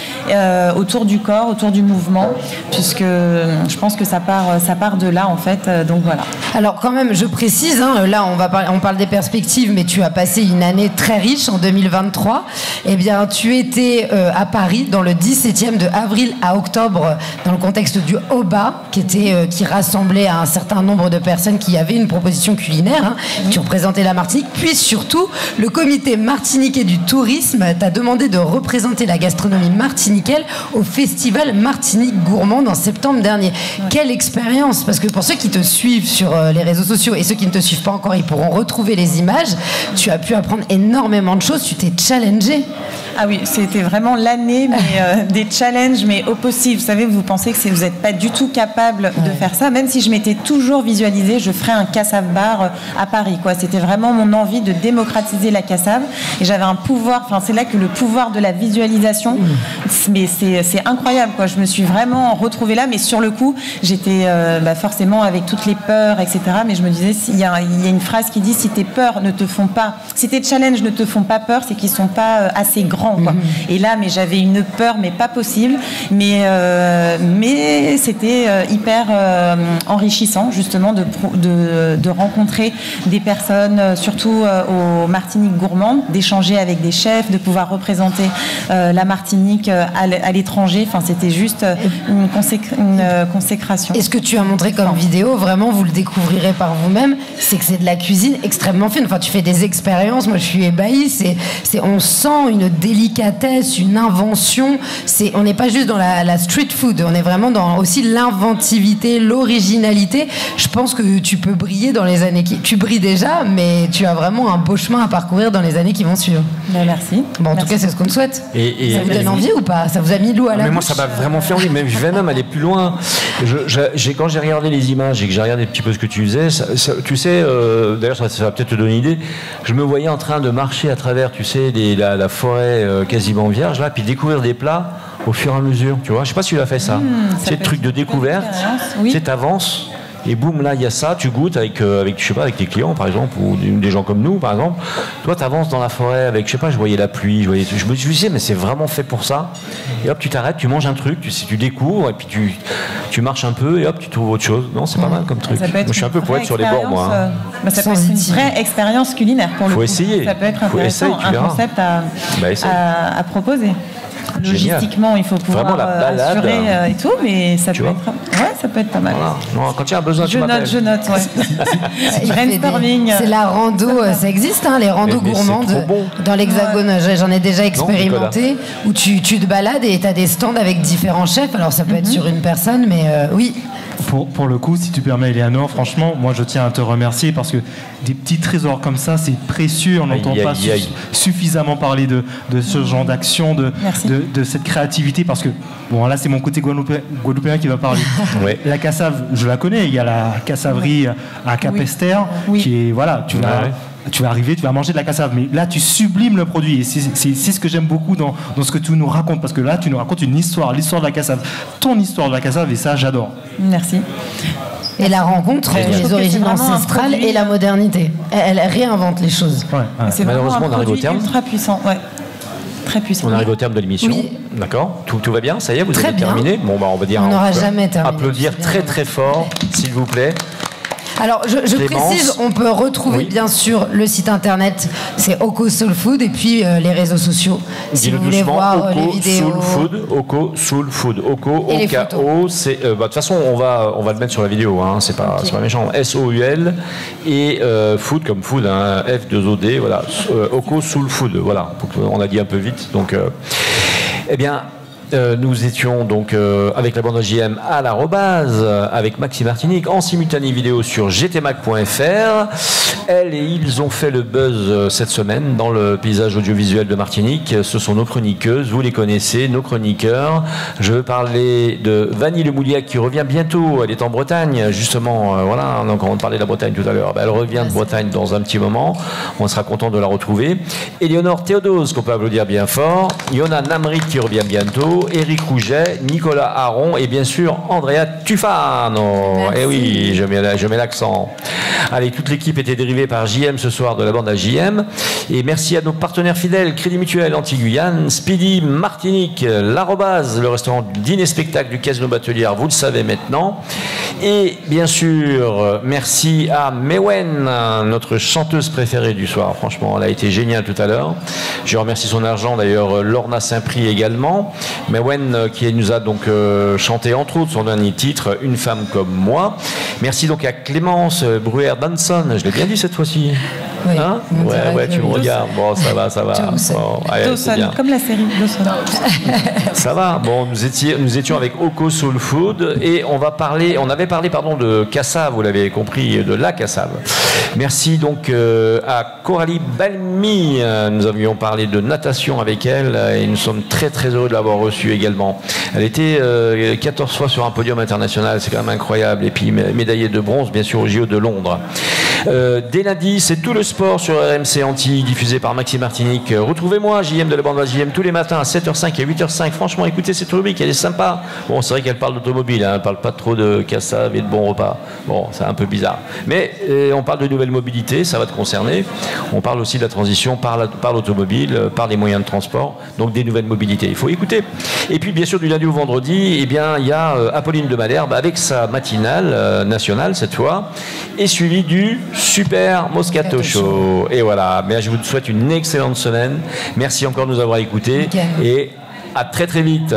[SPEAKER 8] autour du corps, autour du mouvement, puisque je pense que ça part de là en fait. Donc voilà.
[SPEAKER 2] Alors quand même, je précise, là on parle des perspectives, mais tu as passé une année très riche en 2023. Eh bien, tu étais à Paris dans le 17e de avril à octobre dans le contexte du OBA, qui rassemblait un certain nombre de personnes qui avaient une proposition culinaire, qui représentaient la Martinique. Puis surtout, le comité martiniquais du tourisme t'a demandé de représenter la gastronomie martiniquaine au festival Martinique Gourmande en septembre dernier. Quelle expérience! Parce que pour ceux qui te suivent sur les réseaux sociaux et ceux qui ne te suivent pas encore, ils pourront retrouver les images. Tu as pu apprendre énormément de choses, tu t'es challengé.
[SPEAKER 8] Ah oui, c'était vraiment l'année des challenges, mais au possible. Vous savez, vous pensez que vous n'êtes pas du tout capable de faire ça, même si je m'étais toujours visualisée, je ferais un cassave bar à Paris, quoi. C'était vraiment mon envie de démocratiser la cassave. Et j'avais un pouvoir, c'est là que le pouvoir de la visualisation, mais c'est incroyable, quoi. Je me suis vraiment retrouvée là, mais sur le coup, j'étais forcément avec toutes les peurs, etc. Mais je me disais, il y a une phrase qui dit, si tes peurs ne te font pas, si tes challenges ne te font pas peur, c'est qu'ils sont pas assez grands, quoi. Et là, mais j'avais une peur, mais pas possible. Mais c'était hyper enrichissant, justement, de rencontrer des personnes, surtout au Martinique Gourmande, d'échanger avec des chefs, de pouvoir représenter la Martinique à l'étranger. Enfin, c'était juste une consécration.
[SPEAKER 2] Et ce que tu as montré comme vidéo, vraiment, vous le découvrirez par vous-même, c'est que c'est de la cuisine extrêmement fine. Enfin, tu fais des expériences, moi je suis ébahie, on sent une délicatesse, une invention. On n'est pas juste dans la street food, on est vraiment dans aussi l'inventivité, l'originalité. Je pense que tu peux briller dans les années tu brilles déjà, mais tu as vraiment un beau chemin à parcourir dans les années qui vont suivre.
[SPEAKER 8] Merci.
[SPEAKER 2] Bon, en tout cas, c'est ce qu'on te souhaite. Ça vous donne envie ou pas? Ça vous a mis l'eau à la bouche?
[SPEAKER 1] Moi, ça m'a vraiment fait envie. Je vais même aller plus loin. Quand j'ai regardé les images et que j'ai regardé un petit peu ce que tu faisais, tu sais, d'ailleurs, ça va peut-être te donner une idée. Je me voyais en train de marcher à travers, tu sais, la forêt quasiment vierge, là, puis découvrir des plats au fur et à mesure, tu vois. Je sais pas si tu as fait ça. C'est le truc de découverte. Tu sais, t'avances. Et boum, là, il y a ça, tu goûtes avec je sais pas, avec tes clients, par exemple, ou des gens comme nous, par exemple. Toi, tu avances dans la forêt avec, je sais pas, je voyais la pluie, je me disais, mais c'est vraiment fait pour ça. Et hop, tu t'arrêtes, tu manges un truc, tu découvres, et puis tu marches un peu, et hop, tu trouves autre chose. Non, c'est pas mal comme truc. Moi, je suis un peu poète sur les bords, moi.
[SPEAKER 8] Ça peut être une vraie expérience culinaire, pour le coup.
[SPEAKER 1] Faut essayer.
[SPEAKER 8] Ça peut être intéressant, un concept à proposer. Logistiquement, il faut pouvoir assurer et tout, mais ça peut être pas mal.
[SPEAKER 1] Voilà. Non, quand il y a besoin,
[SPEAKER 8] je note. Brainstorming.
[SPEAKER 2] C'est la rando, ça existe, les randos gourmandes dans l'Hexagone. J'en ai déjà expérimenté, où tu te balades et tu as des stands avec différents chefs. Alors ça peut être sur une personne, mais oui.
[SPEAKER 4] Pour le coup, si tu permets, Eleanor, franchement, moi je tiens à te remercier parce que des petits trésors comme ça, c'est précieux. On n'entend pas suffisamment parler de ce genre d'action, de cette créativité, parce que, bon, là c'est mon côté guadeloupéen qui va parler. Ouais. La cassave, je la connais, il y a la cassaverie à Capesterre, qui est, voilà, tu vas tu vas arriver, tu vas manger de la cassave, mais là tu sublimes le produit et c'est ce que j'aime beaucoup dans ce que tu nous racontes, parce que là tu nous racontes une histoire, l'histoire de la cassave, ton histoire de la cassave, et ça j'adore.
[SPEAKER 8] Merci.
[SPEAKER 2] Et la rencontre entre les origines ancestrales et la modernité. Elle réinvente les choses.
[SPEAKER 8] C'est
[SPEAKER 1] malheureusement
[SPEAKER 8] vraiment un
[SPEAKER 1] on arrive au terme.
[SPEAKER 8] ultra puissant, ouais. Très puissant.
[SPEAKER 1] On arrive au terme de l'émission.
[SPEAKER 2] Oui.
[SPEAKER 1] D'accord, tout va bien, ça y est, vous
[SPEAKER 2] Très
[SPEAKER 1] avez
[SPEAKER 2] bien.
[SPEAKER 1] terminé. Bon, bah, on va dire.
[SPEAKER 2] On n'aura jamais terminé.
[SPEAKER 1] Applaudir très très fort, s'il vous plaît.
[SPEAKER 2] Alors, je précise, on peut retrouver bien sûr le site internet, c'est Oko Soul Food, et puis les réseaux sociaux, si vous voulez voir les vidéos.
[SPEAKER 1] Oko Soul Food, Oko,
[SPEAKER 2] Et
[SPEAKER 1] O-K-O, c'est... de toute façon, on va le mettre sur la vidéo, hein, c'est pas méchant. S-O-U-L, et food comme food, hein, F-2-O-D, voilà. Oko Soul Food, voilà. On a dit un peu vite, donc... eh bien... nous étions donc avec la bande JM à l'arrobase, avec Maxime Martinique en simultané vidéo sur gtmac.fr. Elles et ils ont fait le buzz cette semaine dans le paysage audiovisuel de Martinique. Ce sont nos chroniqueuses, vous les connaissez, nos chroniqueurs. Je veux parler de Vanille Le Mouliac qui revient bientôt. Elle est en Bretagne, justement. Voilà, donc on parlait de la Bretagne tout à l'heure. Elle revient de Bretagne dans un petit moment. On sera content de la retrouver. Éléonore Théodose, qu'on peut applaudir bien fort. Yona Namrit qui revient bientôt. Éric Rouget, Nicolas Aron et bien sûr Andrea Tufano. Eh oui, je mets l'accent. Allez, toute l'équipe était dérivée par JM ce soir de la bande à JM. Et merci à nos partenaires fidèles, Crédit Mutuel Anti-Guyane, Speedy Martinique, l'Arrobase, le restaurant dîner-spectacle du Casino Batelière, vous le savez maintenant. Et bien sûr, merci à Mewen, notre chanteuse préférée du soir. Franchement, elle a été géniale tout à l'heure. Je remercie son argent d'ailleurs, Lorna Saint-Prix également. Mewen qui nous a donc chanté entre autres son dernier titre, Une femme comme moi. Merci donc à Clémence Bruer-Danson, je l'ai bien dit cette fois-ci.
[SPEAKER 2] Oui,
[SPEAKER 1] hein ouais, tu me regardes. Bon, ça va. Bon, allez, c'est bien.
[SPEAKER 8] Comme la série Dawson.
[SPEAKER 1] Ça va. Bon, nous étions avec Oko Soul Food et on avait parlé de cassave, vous l'avez compris, de la cassave. Merci donc à Coralie Balmy. Nous avions parlé de natation avec elle et nous sommes très très heureux de l'avoir reçue également. Elle était 14 fois sur un podium international, c'est quand même incroyable. Et puis médaillée de bronze, bien sûr, au JO de Londres. Dès lundi, c'est tout le sport sur RMC Antilles, diffusé par Maxime Martinique. Retrouvez-moi, JM de la bande JM, tous les matins à 7h05 et 8h05. Franchement, écoutez cette rubrique, elle est sympa. Bon, c'est vrai qu'elle parle d'automobile, hein, elle parle pas trop de cassave et de bons repas. Bon, c'est un peu bizarre. Mais on parle de nouvelles mobilités, ça va te concerner. On parle aussi de la transition par l'automobile, par les moyens de transport, donc des nouvelles mobilités. Il faut écouter. Et puis, bien sûr, du lundi au vendredi, eh bien, il y a Apolline de Malherbe avec sa matinale nationale cette fois, et suivi du Super Moscato Show. Et voilà, mais je vous souhaite une excellente semaine. Merci encore de nous avoir écoutés et à très très vite.